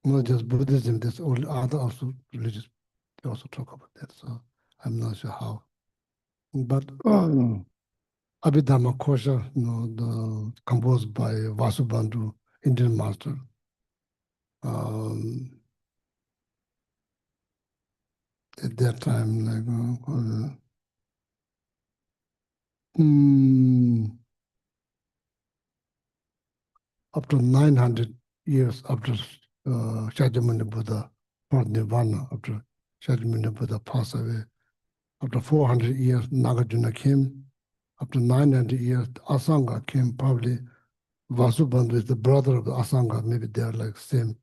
not just Buddhism, there's all other also religious, they also talk about that. So I'm not sure how. But Abhidharma Kosha, composed by Vasubandhu, Indian master. At that time, up to 900 years after Shakyamuni Buddha for Nirvana, after Shakyamuni Buddha passed away. After 400 years, Nagarjuna came. After 900 years, Asanga came. Probably Vasubandhu is the brother of the Asanga. Maybe they are like same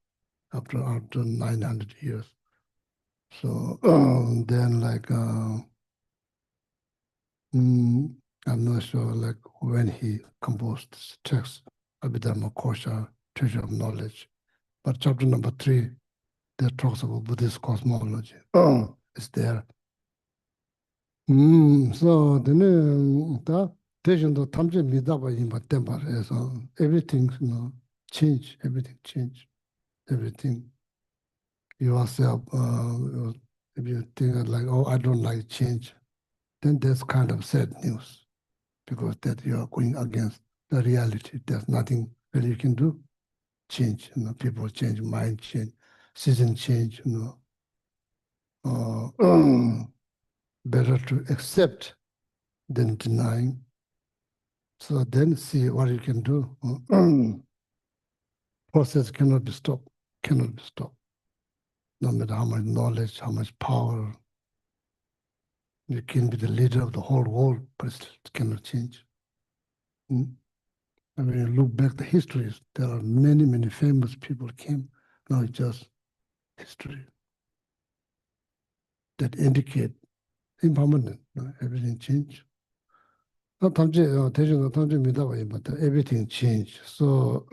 after 900 years. So then like, I'm not sure like when he composed this text, Abhidharma Kosha, Treasure of Knowledge. But chapter number 3, that talks about Buddhist cosmology. It's there. So then the tamje midaba yimba temper so everything change, everything change, everything. Yourself, if you think like, oh, I don't like change, then that's kind of sad news because that you are going against the reality. There's nothing that you can do. Change, people change, mind change, season change, better to accept than denying. So then see what you can do. Process cannot be stopped, cannot be stopped. No matter how much knowledge, how much power, you can be the leader of the whole world, but it cannot change. And when you look back the histories, there are many, many famous people came. Now it's just history that indicate impermanent, everything changed. Everything changed. So,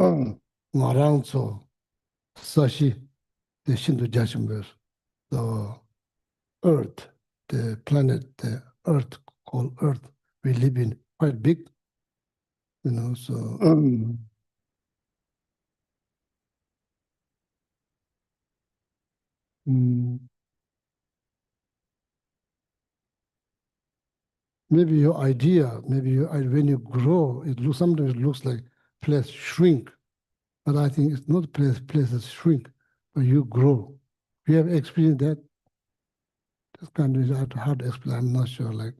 around so, Sashi, the Shinto judgment, the Earth, the planet, the Earth, called Earth, we live in quite big, so. Maybe your idea, when you grow, sometimes it looks like place shrink, but I think it's not places shrink, but you grow. You have experienced that? That's kind of hard to explain. I'm not sure. Like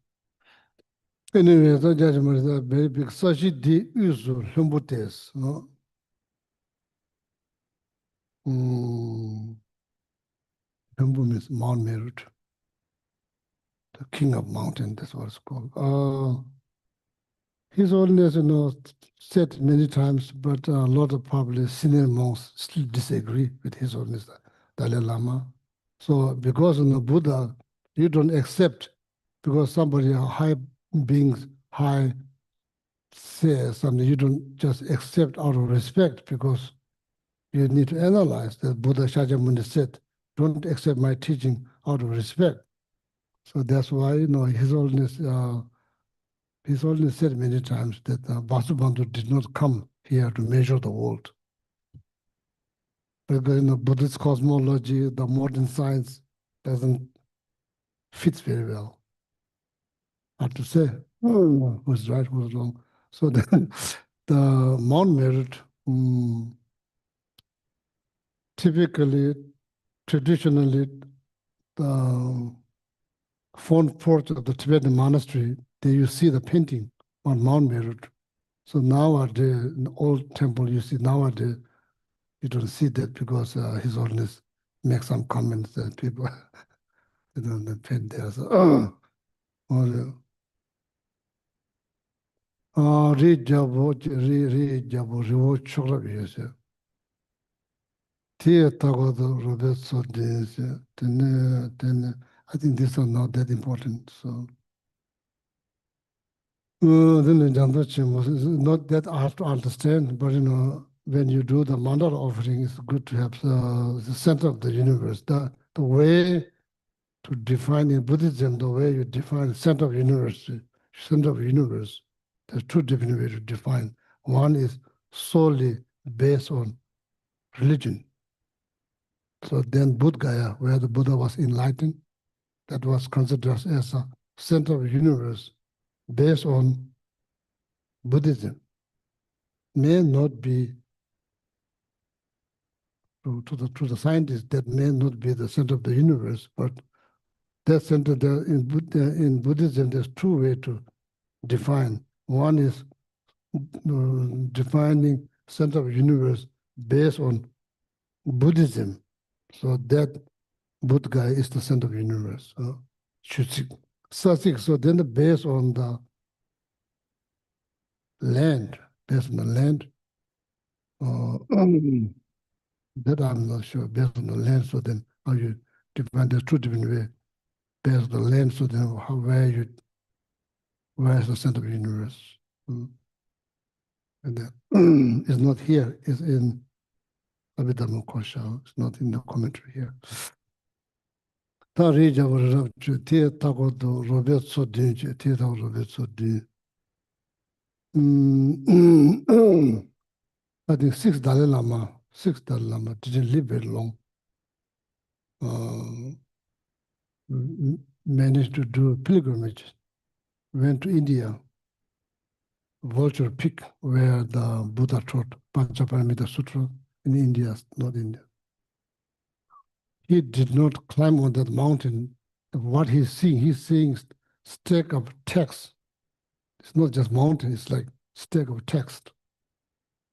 anyway, the judgment is very big. Sashi di usu lumbutes, no? Lumbu means Mount Merit, the king of mountain. That's what it's called. His Holiness, said many times, but a lot of probably senior monks still disagree with His Holiness Dalai Lama. So because in the Buddha, you don't accept because somebody, high beings, says something, you don't just accept out of respect because you need to analyze that Buddha Shakyamuni said, don't accept my teaching out of respect. So that's why, His Holiness said many times that Vasubandhu did not come here to measure the world. Because in the Buddhist cosmology, the modern science doesn't fit very well. Hard to say who's right, who's wrong. So then the Mount Merit, typically, traditionally, the front porch of the Tibetan monastery, there you see the painting on Mount Merit. So nowadays, in the old temple, you see nowadays, you don't see that because His Holiness makes some comments that people, they paint there. So, read Jabo, Rivo Chokrabi. Tia Tagodo, Robert Sodins, then I think these are not that important. So, then the Jandochim was not that hard to understand, but when you do the mandala offering, it's good to have the center of the universe. The way to define in Buddhism, the way you define center of universe, there's two different ways to define. One is solely based on religion. So then Bodh Gaya, where the Buddha was enlightened, that was considered as a center of the universe based on Buddhism. May not be, to the scientists, that may not be the center of the universe, but that center there in Buddhism, there's two ways to define. One is defining center of universe based on Buddhism. So that Buddha guy is the center of universe. So then based on the land, based on the land, that I'm not sure, based on the land, so then how you define the two different way, based on the land, so then where is the center of the universe? And then it's not here, it's in Abhidharma Kosha, it's not in the commentary here. Tā rīja wā rāb chū, tī tāgō tō rōbē tsō dīn chū, tī tāgō rōbē tsō dīn. I think six Dalai Lama didn't live very long. Managed to do pilgrimage, went to India, Vulture Peak, where the Buddha taught Panchaparamita Sutra in India, not India. He did not climb on that mountain. What he's seeing stack of text. It's not just mountain, it's like stack of text.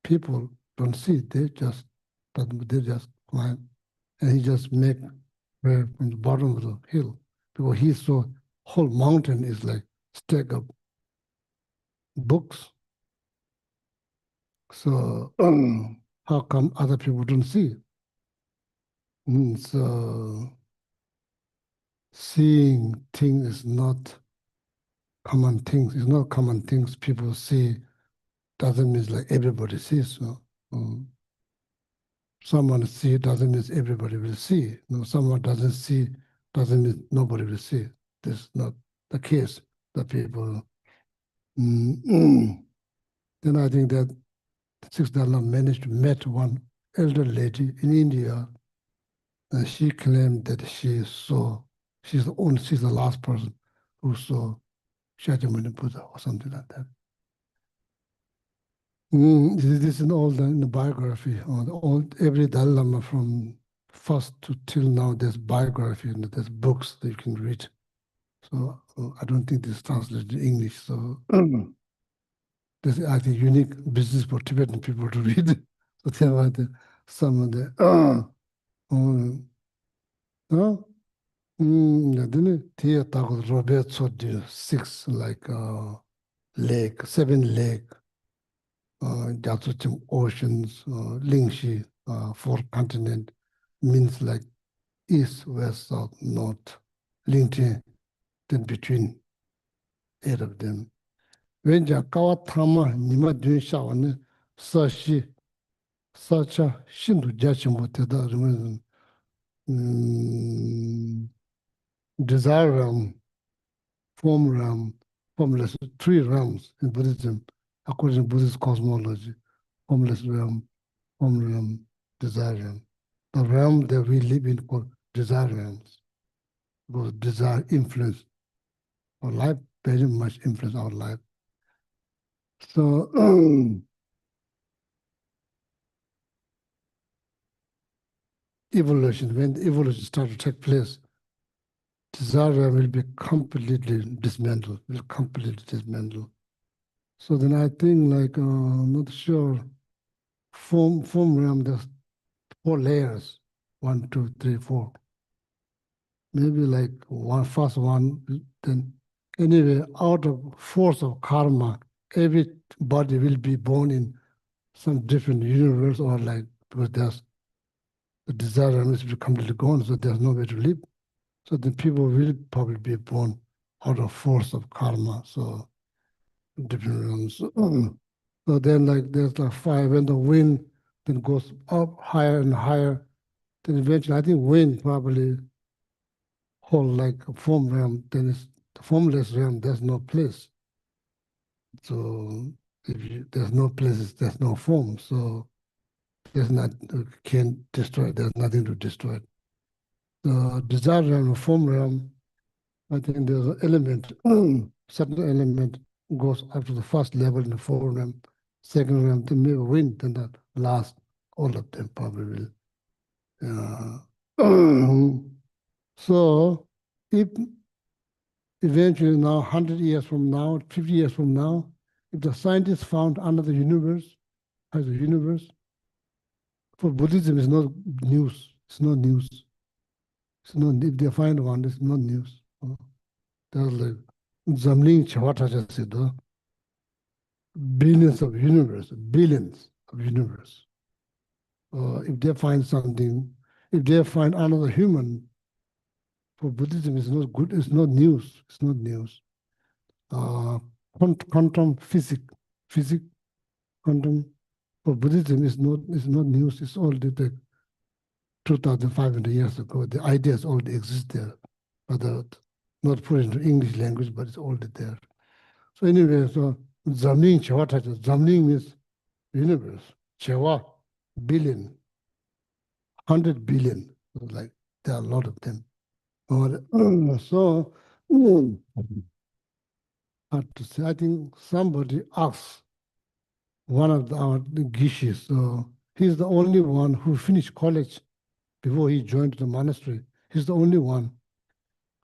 People don't see it, they just climb. And he just make way from the bottom of the hill. Because he saw whole mountain is like stack of books. So how come other people don't see it? So seeing things is not common things. It's not common things people see. Doesn't mean like everybody sees. So someone see doesn't mean everybody will see. No, someone doesn't see doesn't mean nobody will see. That's not the case. The people. Then I think that Sixth Dalai Lama managed to meet one elder lady in India, and she claimed that she's the last person who saw Shakyamuni Buddha or something like that. This is all in the biography. Every Dalai Lama from first to till now, there's biography and there's books that you can read. So I don't think this is translated in English. So this is, I think, unique business for Tibetan people to read. So there are some of the six like lake, seven lake, oceans, Lingxi, four continent, means like east, west, south, north, Lingxi, then between 8 of them. When Jakawa Tama Nima Dun Shawan, Sashi, Sacha, Shindu Jachimbo Teda, desire realm, form realm, formless, 3 realms in Buddhism, according to Buddhist cosmology, formless realm, form realm, desire realm. The realm that we live in called desire realms, because desire influence our life, very much influence our life. So evolution, when the evolution starts to take place, desire will be completely dismantled, So then I think like, I'm not sure, form realm, there's 4 layers, 1, 2, 3, 4. Maybe like first one, then anyway, out of force of karma, every body will be born in some different universe, or like, because there's the desire is completely gone, so there's no way to live. So the people will probably be born out of force of karma, so different realms. So then like there's like fire, when the wind then goes up higher and higher, then eventually I think wind probably hold like a form realm, then it's the formless realm, there's no place. So if there's no places, there's no form. So there's not, can't destroy it, there's nothing to destroy it. The desire realm, the form realm, I think there's an element, certain element goes up to the first level in the form realm, second realm, then maybe wind, then the last, all of them probably will. So if eventually now, 100 years from now, 50 years from now, if the scientists found another universe, has a universe. For Buddhism, it's not news. It's not news. It's not, if they find one, it's not news. There's like Zamling Chawata just said, billions of universe, billions of universe. If they find something, if they find another human, for Buddhism, it's not good. It's not news. It's not news. Quantum physics, quantum for Buddhism is not news. It's already like 2,500 years ago. The ideas already exist there, but not put into English language, but it's already there. So anyway, so Zamling Chawata, Zamling means universe. Chawa, billion, 100 billion. Like there are a lot of them. So hard to say. I think somebody asked one of our Geshe. So he's the only one who finished college before he joined the monastery. He's the only one.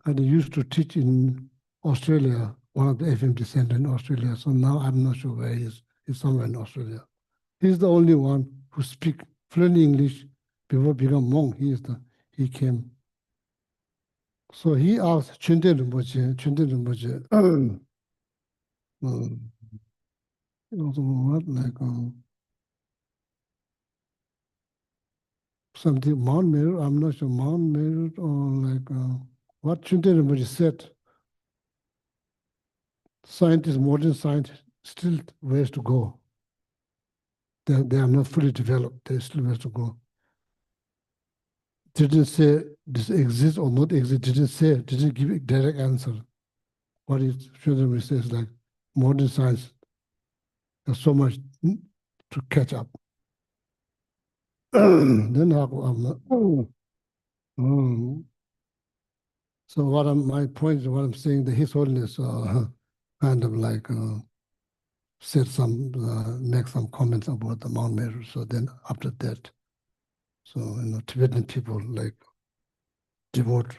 And he used to teach in Australia, one of the FMT center in Australia. So now I'm not sure where he is. He's somewhere in Australia. He's the only one who speaks fluent English before become monk. He came. So he asked Chunde Rinpoche, what, like something Mount Meru, I'm not sure, Mount Meru or like what Chunde Rinpoche said. Scientists, modern science, still ways to go. They are not fully developed. There's still ways to go. Didn't say this exists or not exist. Didn't give a direct answer. What is Chunde says like modern science. There's so much to catch up. Then so my point is what I'm saying that His Holiness kind of like said make some comments about the Mount Meru. So then after that, so Tibetan people like devote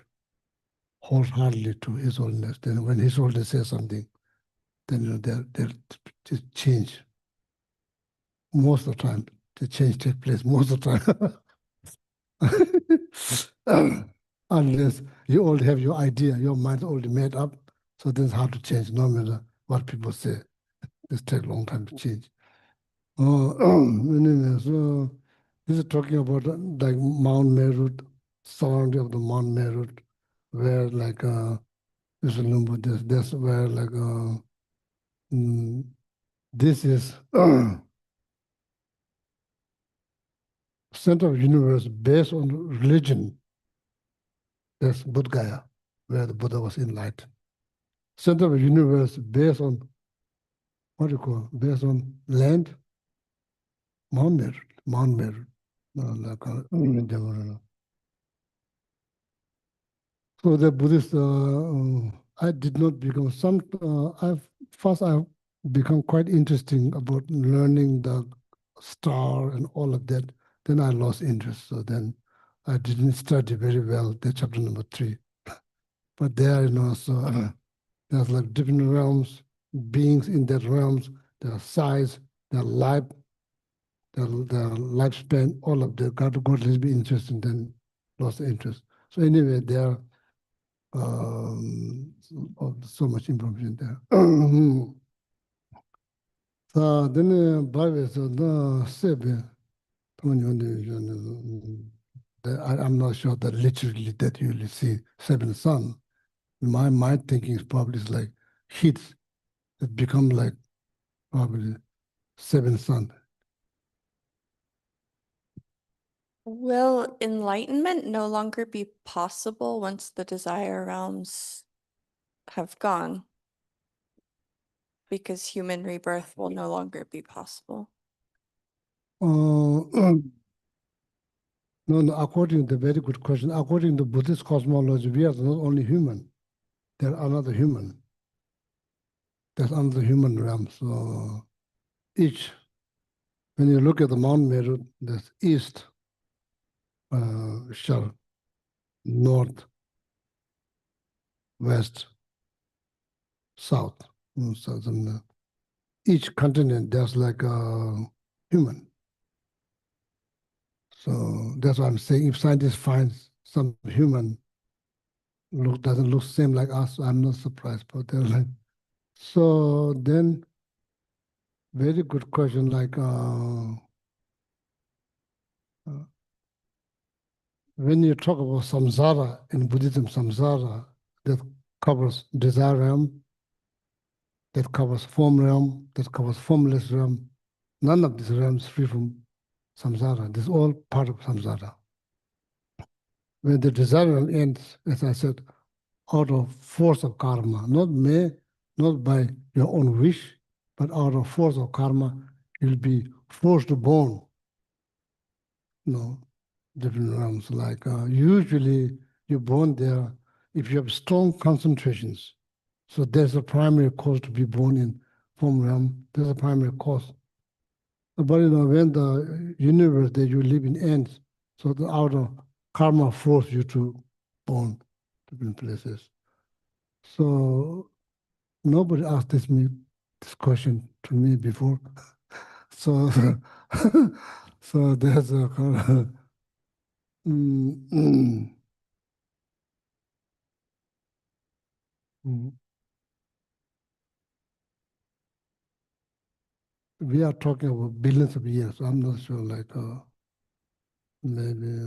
wholeheartedly to His Holiness. Then when His Holiness says something, then they'll change. Most of the time, the change takes place most of the time. Unless you all have your idea, your mind already made up, so then it's hard to change, no matter what people say. It takes a long time to change. Anyway, so this is talking about like Mount Meru, surrounding of the Mount Meru, where like that's where like this is center of universe based on religion. That's Bodh Gaya, where the Buddha was enlightened. Center of universe based on what do you call? Based on land, Mount Meru. So the Buddhist, I did not become I've become quite interesting about learning the star and all of that. Then I lost interest. So then I didn't study very well the chapter number 3. But there, so there's like different realms, beings in that realms, their size, their life, their lifespan, all of that got a little bit interesting, then lost interest. So anyway, there so much information there. So then Bhagavad the Sebe, I'm not sure that literally that you will see 7 sun. My thinking is probably like heat. It become like probably 7 sun. Will enlightenment no longer be possible once the desire realms have gone? Because human rebirth will no longer be possible. No, according to the very good question, according to Buddhist cosmology, we are not only human. There's another human. There's another human realm. So when you look at the Mount Meru, there's east, north, west, south. So each continent, there's like a human. So that's what I'm saying. If scientists find some human doesn't look same like us, I'm not surprised. But they're like, so then, very good question. Like when you talk about samsara in Buddhism, samsara that covers desire realm, that covers form realm, that covers formless realm. None of these realms free from samsara. This is all part of samsara. When the desire realm ends, as I said, out of force of karma, not by your own wish, but out of force of karma, you'll be forced to born. Different realms. Like usually you're born there if you have strong concentrations. So there's a primary cause to be born in form realm. There's a primary cause. But when the universe that you live in ends, so the outer karma force you to born different places. So nobody asked this question to me before. So so there's a kind of we are talking about billions of years. I'm not sure, like maybe.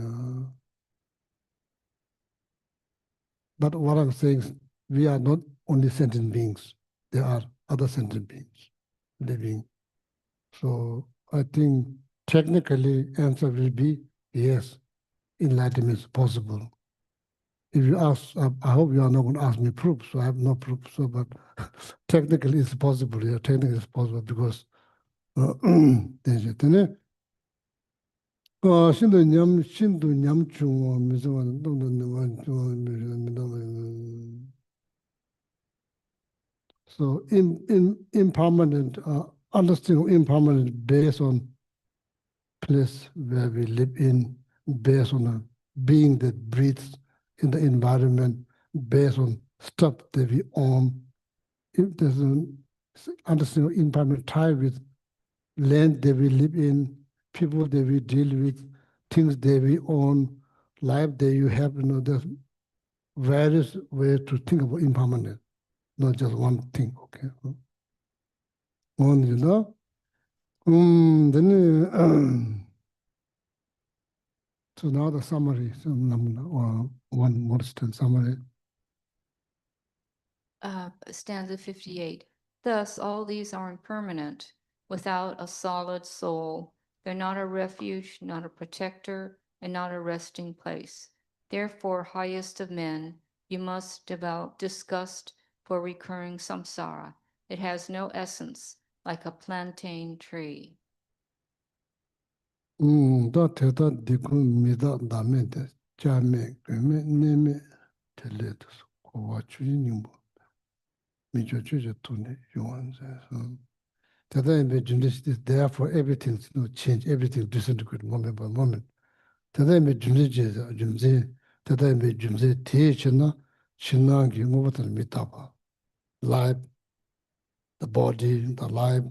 But what I'm saying is, we are not only sentient beings. There are other sentient beings living. So I think technically answer will be yes, enlightenment is possible. If you ask, I hope you are not going to ask me proof, so I have no proof. So, but technically it's possible. Yeah, technically it's possible because so impermanent, understanding impermanent based on place where we live in, based on a being that breathes in the environment, based on stuff that we own. If there's an understanding impermanent tie with land that we live in, people that we deal with, things that we own, life that you have, there's various ways to think about impermanent, not just one thing, okay? One, then, so now the summary, so one more summary. Stanza 58. Thus, all these are impermanent, without a solid soul. They're not a refuge, not a protector, and not a resting place. Therefore, highest of men, you must devout disgust for recurring samsara. It has no essence, like a plantain tree. 다 대다 디고 미다 다메 데 자메 그메 네메 텔레도 고와 주인님 뭐 미저 주저 돈에 요한자서 대다에 매 준비스 therefore everything change everything disintegrate moment by moment 대다에 매 준비제 준비 대다에 매 준비 대체나 신나게 뭐부터 미다봐 life the body the life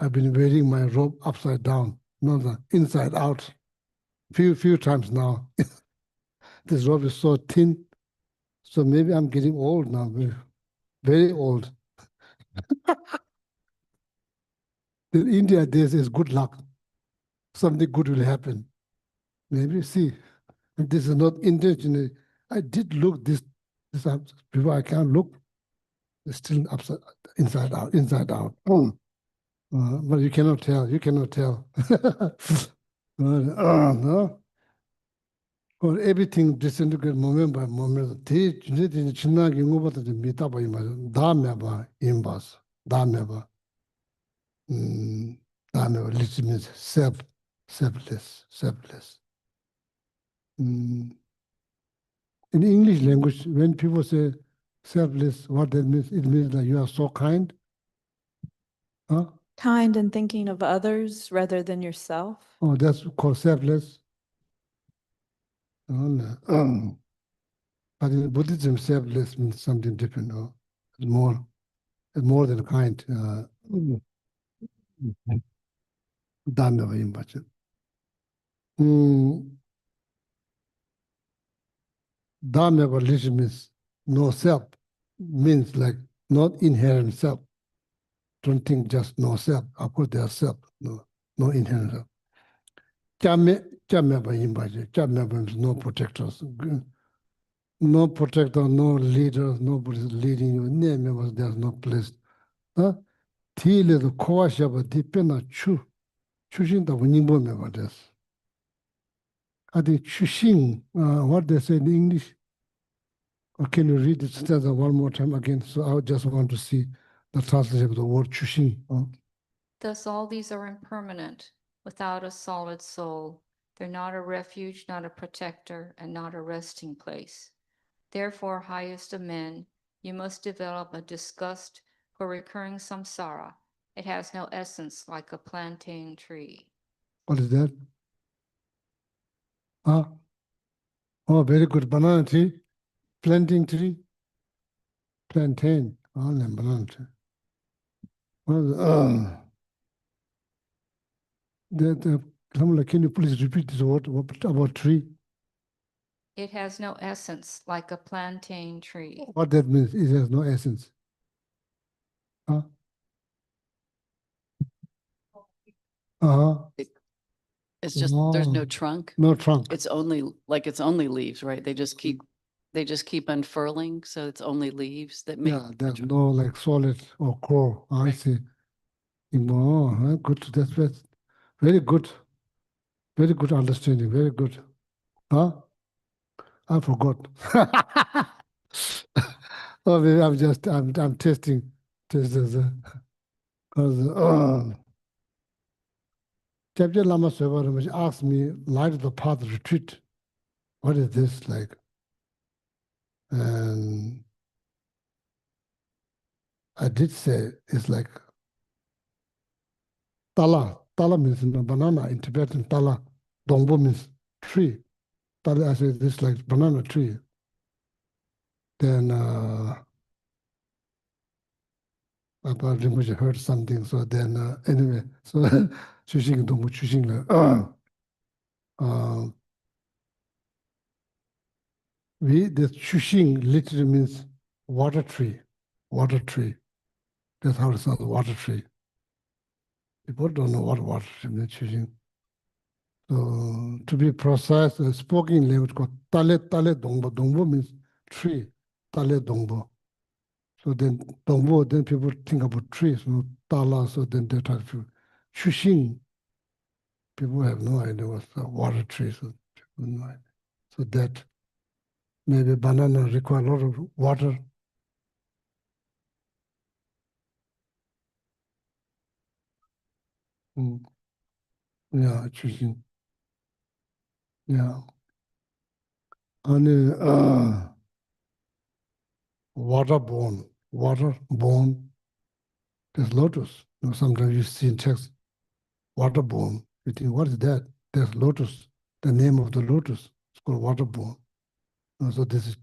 I've been wearing my robe upside down, not the inside out. Few times now. This robe is so thin, so maybe I'm getting old now, very old. In India, this is good luck. Something good will happen. Maybe see, this is not intentional. I did look this up before. I can't look. It's still upside, inside out. But you cannot tell. You cannot tell. No. Or everything disintegrate moment by moment. 대 진짜 지나게 뭐부터 좀 믿다 봐 이말. 다음에 봐 인바스. 다음에 봐. 다음에 봐 legitimacy, selfless. In English language, when people say selfless, what that means? It means that you are so kind. Huh? Kind and thinking of others rather than yourself. Oh, that's called selfless. Oh, no. But in Buddhism, selfless means something different. No? It's more than kind. Dhamma Vayimbacha. Dhamma Vayimbacha means no self, means like not inherent self. Don't think just no self. Of course, there's self, no inherent self. Chame Vayimbacha. Chame means no protectors. No protector, no leader, nobody is leading you. There's no place. Tile the koa shaba dipena chushin da winimbo meba des. I think chushin, what they say in English. Or can you read it stanza one more time again? So I just want to see the translation of the word chushin. Thus all these are impermanent, without a solid soul. They're not a refuge, not a protector, and not a resting place. Therefore, highest of men, you must develop a disgust for recurring samsara. It has no essence like a plantain tree. What is that? Oh, very good. Banana tree, planting tree, plantain. Oh, no, banana tree. Well, can you please repeat this word about tree? It has no essence like a plantain tree. What that means? It has no essence. Huh? It's just there's no Oh, trunk. no trunk. It's only leaves, right? They just keep unfurling, so it's only leaves that make. Yeah, there's no like solid or core. I Right. see. Oh, good. That's very good. Very good understanding. Very good. Huh? I forgot. Oh, maybe I'm testing. Because Chapter Lama Swabar asked me, Light of the Path retreat. What is this like? And I did say it's like tala. Tala means banana in Tibetan. Tala. Dongbo means tree. Tala, I said this like banana tree. Then I thought Rinpoche heard something. So then anyway, so Chushing Dongbo Chushing the Chushing literally means water tree. Water tree. That's how it sounds, water tree. People don't know what water tree means, Chushing. So to be precise, spoken language called Tale Dongbo. Dongbo means tree. Tale Dongbo. So then Dongbo, then people think about trees, Tala, so then they try to Chushing. People have no idea what's the water tree. So people have no idea. So that maybe banana require a lot of water. Yeah, Chushing. Yeah. And waterborne, there's lotus. Sometimes you see in text, waterborne. You think, what is that? There's lotus, the name of the lotus. It's called waterborne. So this is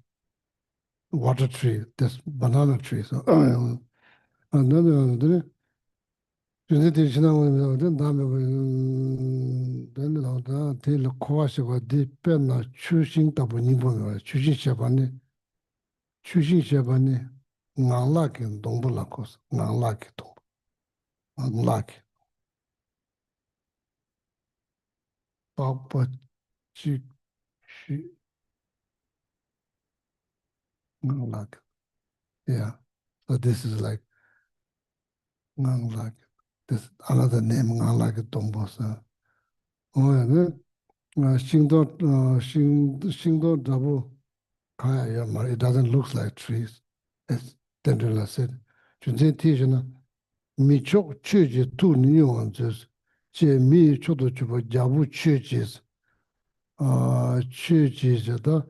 water tree, this banana tree. So, another, Chushing Shabani, Ngalaki, Dombolakos, Ngalaki, Ngalaki. Papa Chi, Ngalaki. Yeah. So this is like Ngalaki. This another name, Ngalaki Dombosa. Oh, yeah. Shingdo Dabu Kaya Yamar, it doesn't look like trees. As Dendrila said. Junzen Tijana. Mi chok chöji tu niyon zes, che mi chodo chubo jabu chöjis, chöjis da,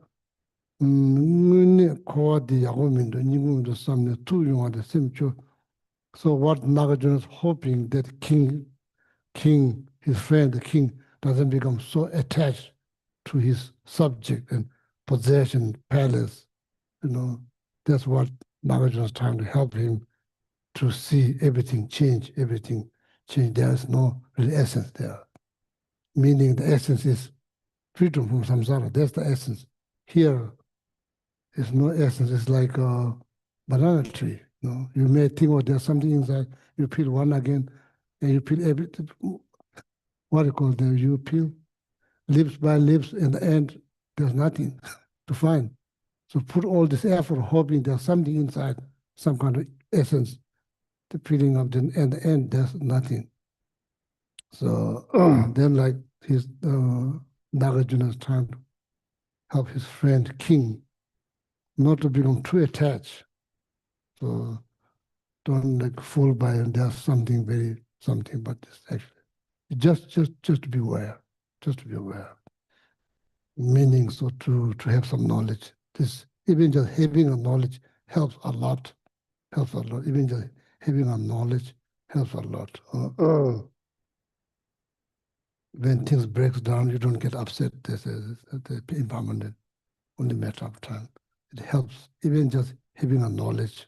ngune kowa di yago mindo, ningu mindo samne tu yunga de semcho. So what Nagarjuna is hoping that king, his friend, the king, doesn't become so attached to his subject and possession, palace, That's what Nagarjuna is trying to help him to see everything change, everything change. There's no real essence there. Meaning the essence is freedom from samsara. That's the essence. Here is no essence. It's like a banana tree. You may think, oh, there's something inside. You peel one again, and you peel everything. What do you call them? You peel lips by lips. In the end, there's nothing to find. So put all this effort, hoping there's something inside, some kind of essence. The feeling of the end, there's nothing. So then, like his Nagarjuna is trying to help his friend king not to become too attached. So don't like fool by and there's something very something, but it's actually just to be aware, just to be aware. Meaning, so to have some knowledge. This even just having a knowledge helps a lot. Helps a lot. Even just having a knowledge helps a lot. When things breaks down, you don't get upset. This is the impermanent, only matter of time. It helps, even just having a knowledge.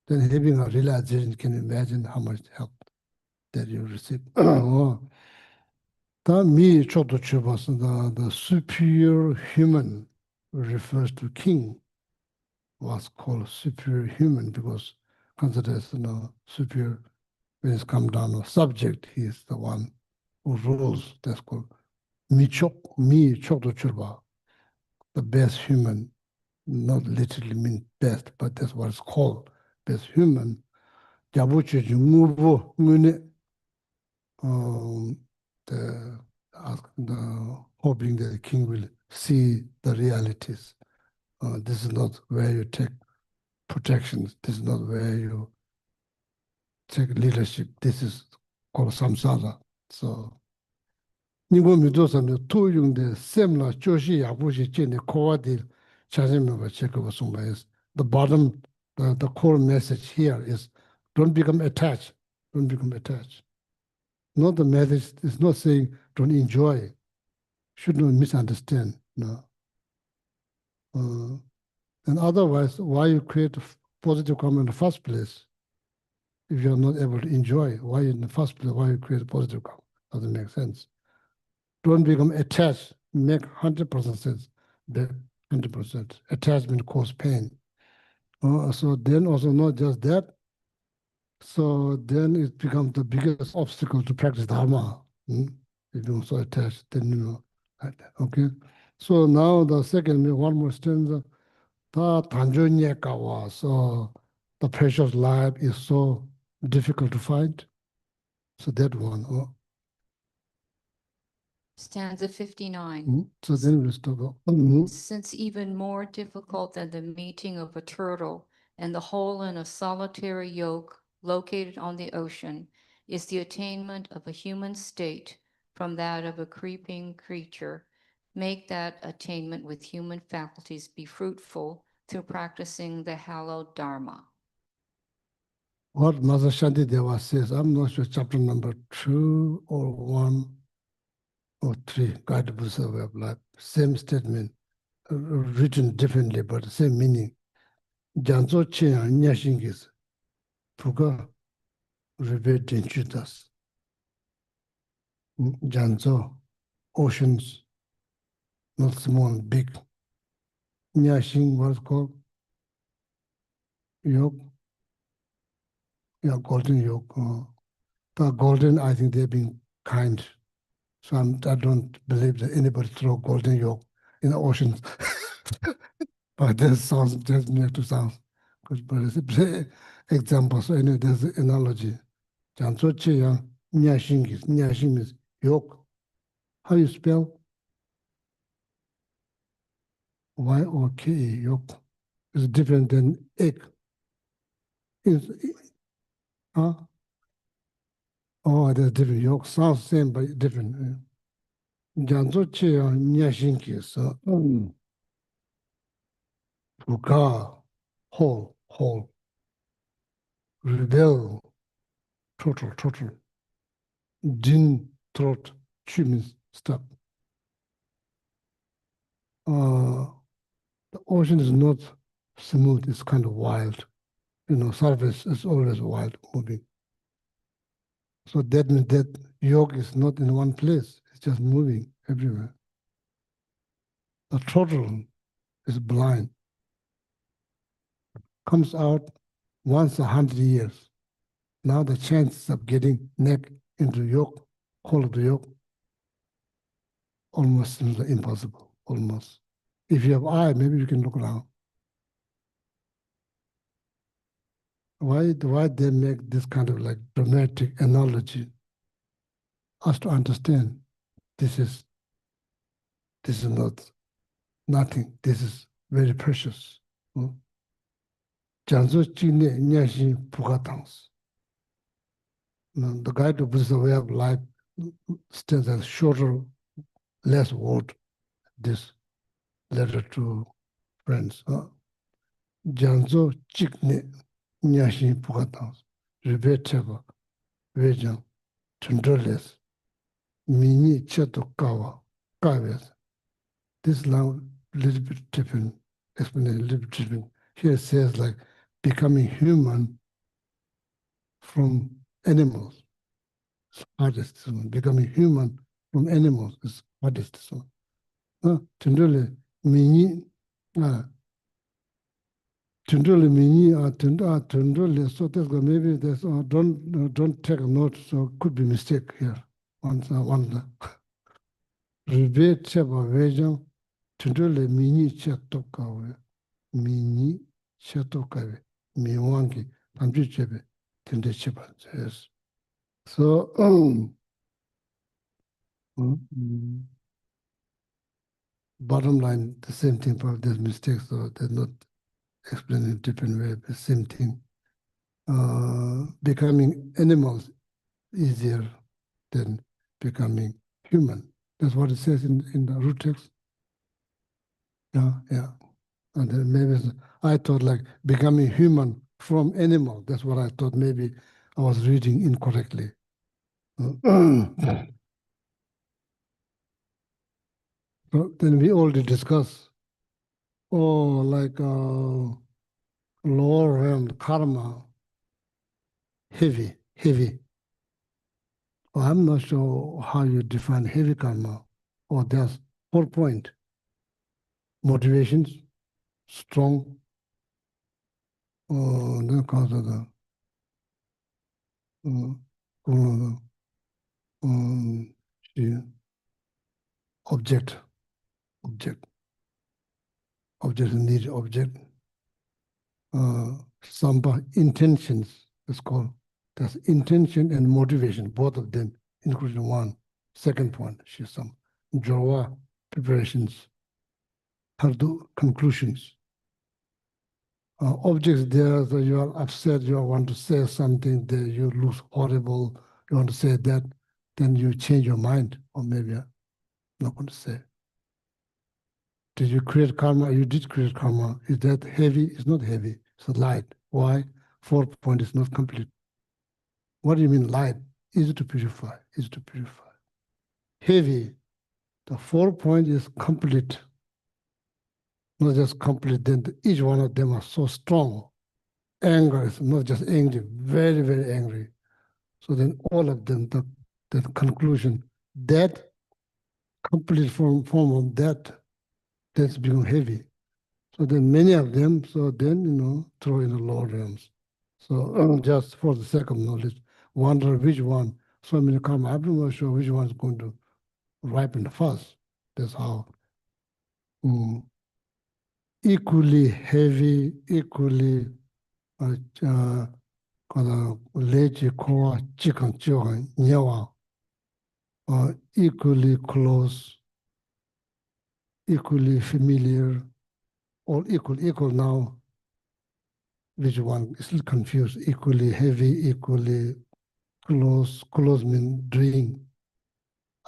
Then having a realization, can you imagine how much help that you receive? The superior human refers to king, was called superior human because considered as superior when it's come down to subject, he is the one who rules. That's called mi chokdo churba, the best human, not literally mean best, but that's what it's called, best human. Jabuchi ngubo ngune, the hoping that the king will see the realities. This is not where you take protections. This is not where you take leadership. This is called samsara. So, Nigo Midosan, two young the Semla, Joshi, Abushi, Jenny, Koadi, Chazimova, Chekova Sumba is the bottom, the core message here is don't become attached. Don't become attached. Not the message is not saying don't enjoy. Should not misunderstand. No. And otherwise, why you create positive karma in the first place? If you're not able to enjoy, why in the first place, why you create positive karma? Doesn't make sense. Don't become attached, make 100% sense. The 100%. Attachment cause pain. So then also not just that. So then it becomes the biggest obstacle to practice Dharma. If you're so attached, then like that. Okay. So now the second, one more stanza. So the precious life is so difficult to find. So that one. Stanza 59. So then we stop. Since even more difficult than the meeting of a turtle and the hole in a solitary yoke located on the ocean is the attainment of a human state from that of a creeping creature, make that attainment with human faculties be fruitful through practicing the hallowed Dharma. What Mother Shanti Deva says, I'm not sure chapter number 2 or 1 or 3, Guided Buddha Way of Life, same statement, written differently, but same meaning. Janzo Chiya Nyashingis, Puga River Denchutas. Janzo, oceans, not small, big. Nyashing, what's called? Yoke. Yeah, golden yoke. The golden, I think they're being kind. So I don't believe that anybody throw golden yoke in the ocean. But that sounds just make to sound good. But it's an example. So anyway, there's an analogy. Janzo che yang nyashing is yoke. How you spell? Y-O-K-E, yoke. It's different than egg. Huh? Oh, that's different. Yoke sounds same, but different. Janzo che yang nyashing is Buka, whole, rebel, total. Din, throat, chu means stop. The ocean is not smooth, it's kind of wild. You know, surface is always wild, moving. So that means that yolk is not in one place, it's just moving everywhere. The total is blind. Comes out once 100 years. Now the chances of getting neck into yolk, whole of the yolk, almost seems like impossible, almost. If you have eye, maybe you can look around. Why they make this kind of like dramatic analogy? Us to understand this is not nothing. This is very precious. The guide to Buddhist way of life stands as shorter, less word. This letter to friends. Janzo chikne nyashi pugatans. Ribeteva vejang tundroles. Mini chato kawa kaves. This language little bit different, explanation a little bit different. Here it says like becoming human from animals. It's hardest one. Becoming human from animals is hardest one. Tundole mini tundole mini tundole. So that's maybe there's don't take a note. So could be mistake here. One. Rebe cheba vejang tundole mini chatokawe mini chatokawe miwangi tamju chebe tende cheba. Yes. So bottom line, the same thing. Probably there's mistakes, so they're not explaining in a different way. The same thing. Becoming animals easier than becoming human. That's what it says in the root text. Yeah. And then maybe I thought like becoming human from animal. That's what I thought. Maybe I was reading incorrectly. So then we already discussed, like lower realm karma, heavy. Well, I'm not sure how you define heavy karma. Or there's 4 point. Motivations, strong, then comes the object need object. Samba intentions is called. That's intention and motivation, both of them, including one. Second point, she's some Jawa preparations, Hardu conclusions. Objects there, so you are upset, you want to say something, that you lose horrible, you want to say that, then you change your mind, or maybe I'm not going to say. Did you create karma? You did create karma. Is that heavy? It's not heavy. It's light. Why? 4 point is not complete. What do you mean light? Easy to purify. Heavy. The 4 point is complete. Not just complete. Then each one of them are so strong. Anger is not just angry, very, very angry. So then all of them, the conclusion, that complete form of that's become heavy. So then many of them, so then, throw in the lower realms. So just for the sake of knowledge, wonder which one, so many karma, I'm not sure which one is going to ripen first. That's how. Equally heavy, equally equally close, equally familiar, or equal now. Which one is still confused? Equally heavy, equally close means dream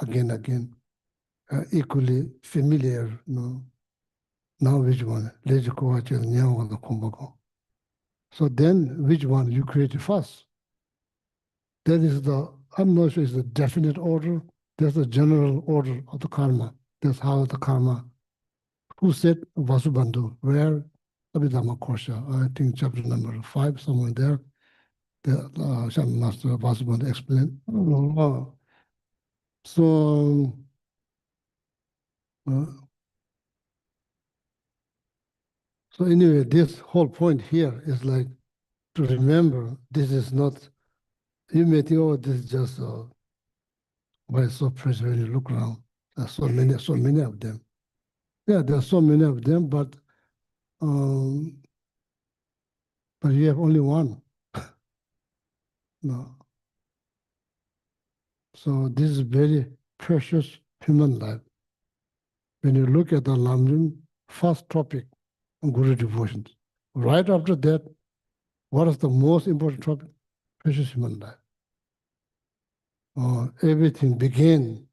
again. Equally familiar, no. Now which one? So then which one you created first? That is I'm not sure it's the definite order. That's the general order of the karma. That's how the karma. Who said Vasubandhu? Where Abhidhamma Kosha, I think chapter number 5, somewhere there. The Shan Master Vasubandhu explained. So, uh, so anyway, this whole point here is like to remember this is not, you may think, oh, this is just why it's so precious when you look around. There's so many of them. Yeah, there are so many of them, but you have only one. No. So this is very precious human life. When you look at the Lamrim, first topic, Guru devotions. Right after that, what is the most important topic? Precious human life. Everything began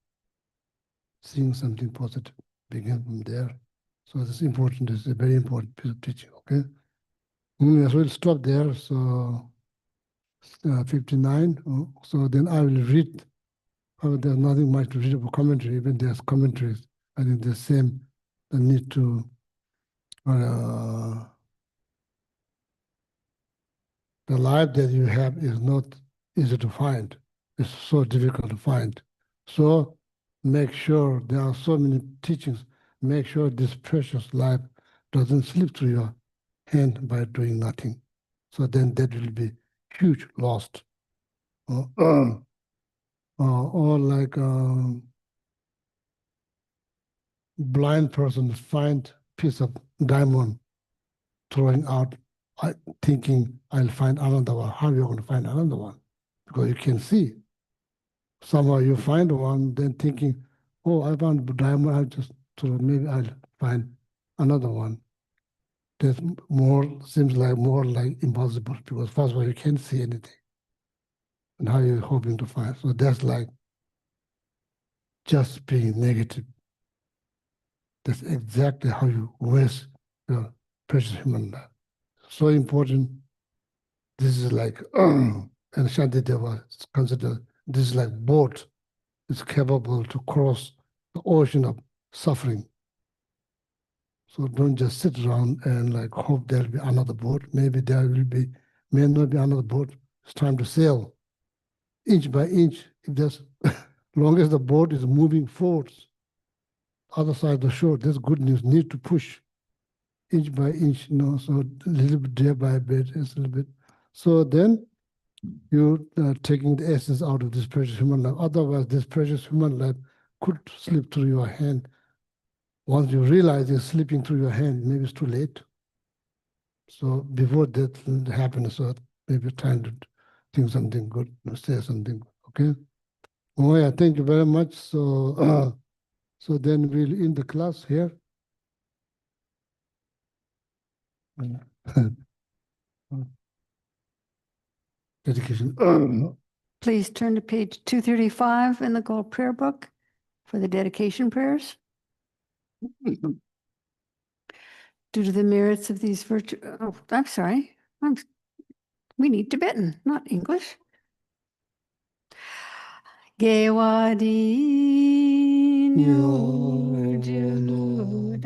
seeing something positive, begin from there. So this is important. This is a very important piece of teaching. Okay. So we'll stop there. So 59. So then I will read. There's nothing much to read about commentary. Even there's commentaries. I think the same. The need to. The life that you have is not easy to find. It's so difficult to find. So make sure there are so many teachings. Make sure this precious life doesn't slip through your hand by doing nothing. So then that will be huge loss. Or like blind person find piece of diamond throwing out, thinking I'll find another one. How are you going to find another one? Because you can see. Somehow you find one, then thinking, oh, I found a diamond, I'll just throw, maybe I'll find another one. That seems like more like impossible because first of all, you can't see anything. And how are you hoping to find? So that's like just being negative. That's exactly how you waste your precious human life. So important. This is like, and Shantideva considered this is like boat. It's capable to cross the ocean of suffering. So don't just sit around and like hope there'll be another boat. Maybe there may not be another boat. It's time to sail. Inch by inch, if there's, long as the boat is moving forward, other side of the shore, that's good news. Need to push inch by inch, so a little bit day by bit, it's a little bit. So then you taking the essence out of this precious human life. Otherwise, this precious human life could slip through your hand. Once you realize it's slipping through your hand, maybe it's too late. So before that happens, so maybe trying to think something good, say something, okay? Oh yeah, thank you very much. So, so then we'll end the class here. Dedication. Please turn to page 235 in the Gold Prayer Book for the dedication prayers. Due to the merits of these I'm sorry. We need Tibetan, not English. Gewadi nyo judag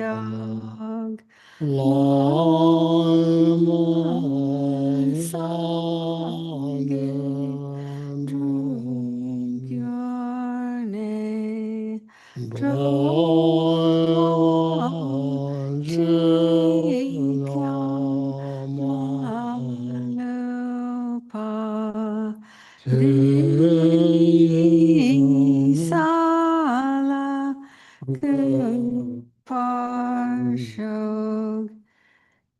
Sala Parshog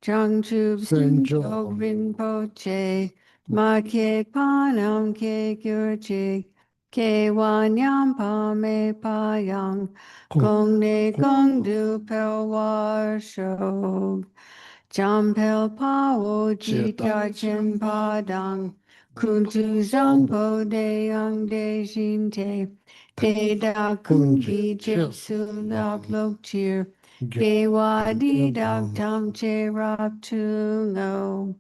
Jangchub Senjog Rinpoche Ma Ke Panam Ke Gyurjig Ke Wanyam Pa Me Payang Gong Ne Gong Du Pel War Shog Jampel Pao Jita Chen Padang Kuntu Zangpo De Yang De Jin Te De Da Kunji Jesu Lok Lok Cheer Ge Wa Di Dak Tam Che Rap Tu Ngo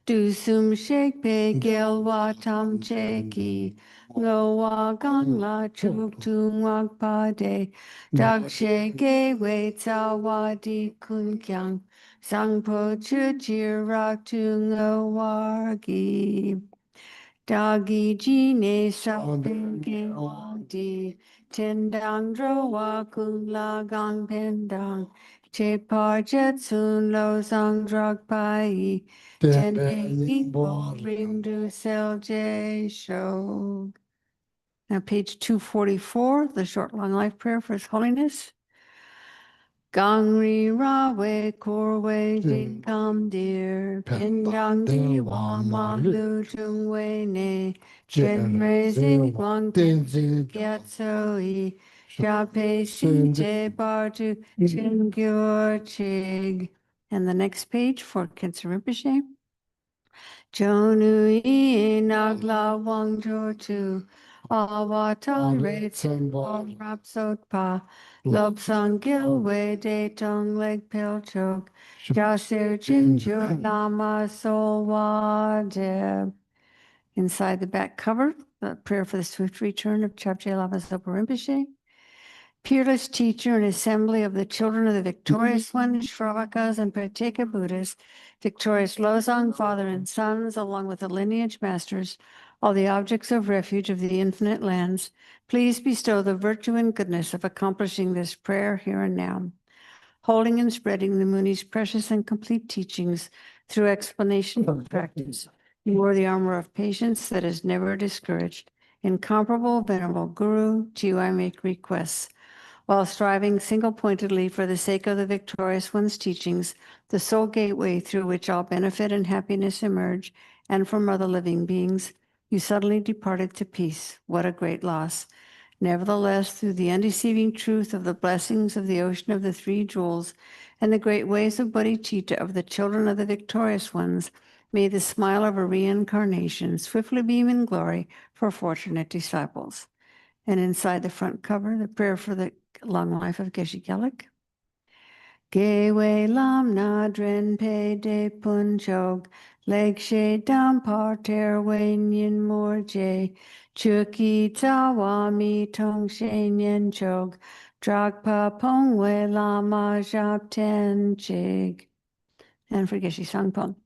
Du Sum Shek Pe Gel Wa Tam Che Ki Ngo Wa Gang La Chuk Tu Wak Pa De Dak She Ge Wei Tsa Wa Di Kun Kyang Sangpo Chuchir Rak Tung Wargi. Dagi Jine Sapinge Wangdi. Tendang Drowa Kung La Gang Pendang. Che Par Jet Sun Lo Zang Drag Pai. Chen Bo Ring Du Sel Je Shog. Now, page 244, the short long life prayer for His Holiness. Gangri Rawe Korwe Jin Kam Deer Pendang Di Wang Ma Lu Chung Wei Ne Chen Rei Zing Wang Ten Zing Kiat So Yi Sha Pei Xin Je Bar Tu Chen Gyur Chig. And the next page for Khyentse Rinpoche. Jonu Yi Nagla Wang Jo Tu Awata Re Tsen Bom Rap Sot Pa Lob Song Gil Wei De Tong Leg Pil Chok Jasir Jin Ju Lama Sol Wa Deb. Inside the back cover, the prayer for the swift return of Chapje Lama Zopa Rinpoche. Peerless teacher and assembly of the children of the victorious one, Shravakas and Pratyeka Buddhas, victorious Lozang, father and sons, along with the lineage masters, all the objects of refuge of the infinite lands, please bestow the virtue and goodness of accomplishing this prayer here and now, holding and spreading the Muni's precious and complete teachings through explanation and practice. You are the armor of patience that is never discouraged. Incomparable, venerable Guru, to you I make requests. While striving single-pointedly for the sake of the victorious one's teachings, the sole gateway through which all benefit and happiness emerge, and from other living beings, you suddenly departed to peace. What a great loss. Nevertheless, through the undeceiving truth of the blessings of the ocean of the three jewels and the great ways of bodhicitta of the children of the victorious ones, may the smile of a reincarnation swiftly beam in glory for fortunate disciples. And inside the front cover, the prayer for the long life of Geshe Gelek. Gewe lam na dren pe de pun chog, leg she dam parter wen yin mor je, chuki tawa mi tong she nyen chog, drag pa pong we lama jap ten chig. And for Geshe Sangpon.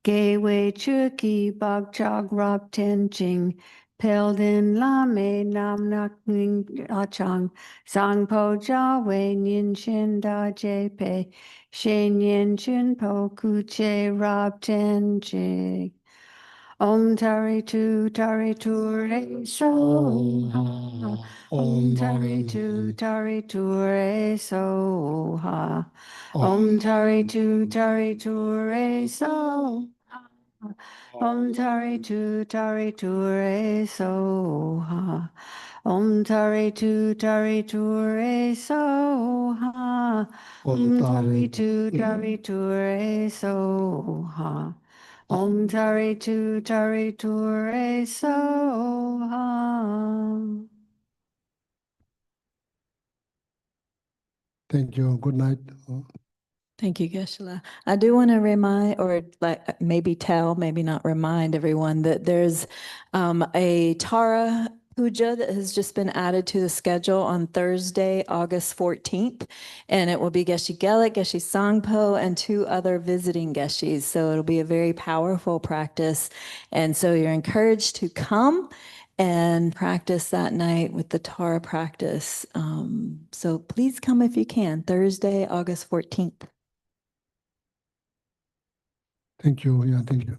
Gewe chuki bag chog rap ten ching, Peldin lame nam nak ning achang, sang po ja wei nin chin da je pe, shen yin chin po ku che rab ten jig. Om tari tu re so ha. Om tari tu re so ha. Om tari tu re so ha. Om tari tu re so ha. Om tari tu re so ha. Om tari tu re so ha. Om tari tu re so ha. Thank you. Good night. Thank you, Geshe-la. I do want to remind, or like maybe tell, maybe not remind everyone that there's a Tara Puja that has just been added to the schedule on Thursday, August 14th. And it will be Geshe Gelek, Geshe Sangpo, and 2 other visiting Geshes. So it'll be a very powerful practice. And so you're encouraged to come and practice that night with the Tara practice. So please come if you can, Thursday, August 14th. Thank you. Yeah, thank you.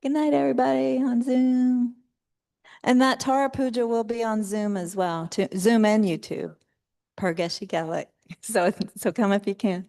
Good night, everybody on Zoom. And that Tara Puja will be on Zoom as well, to Zoom and YouTube, per Geshe Gelek. So come if you can.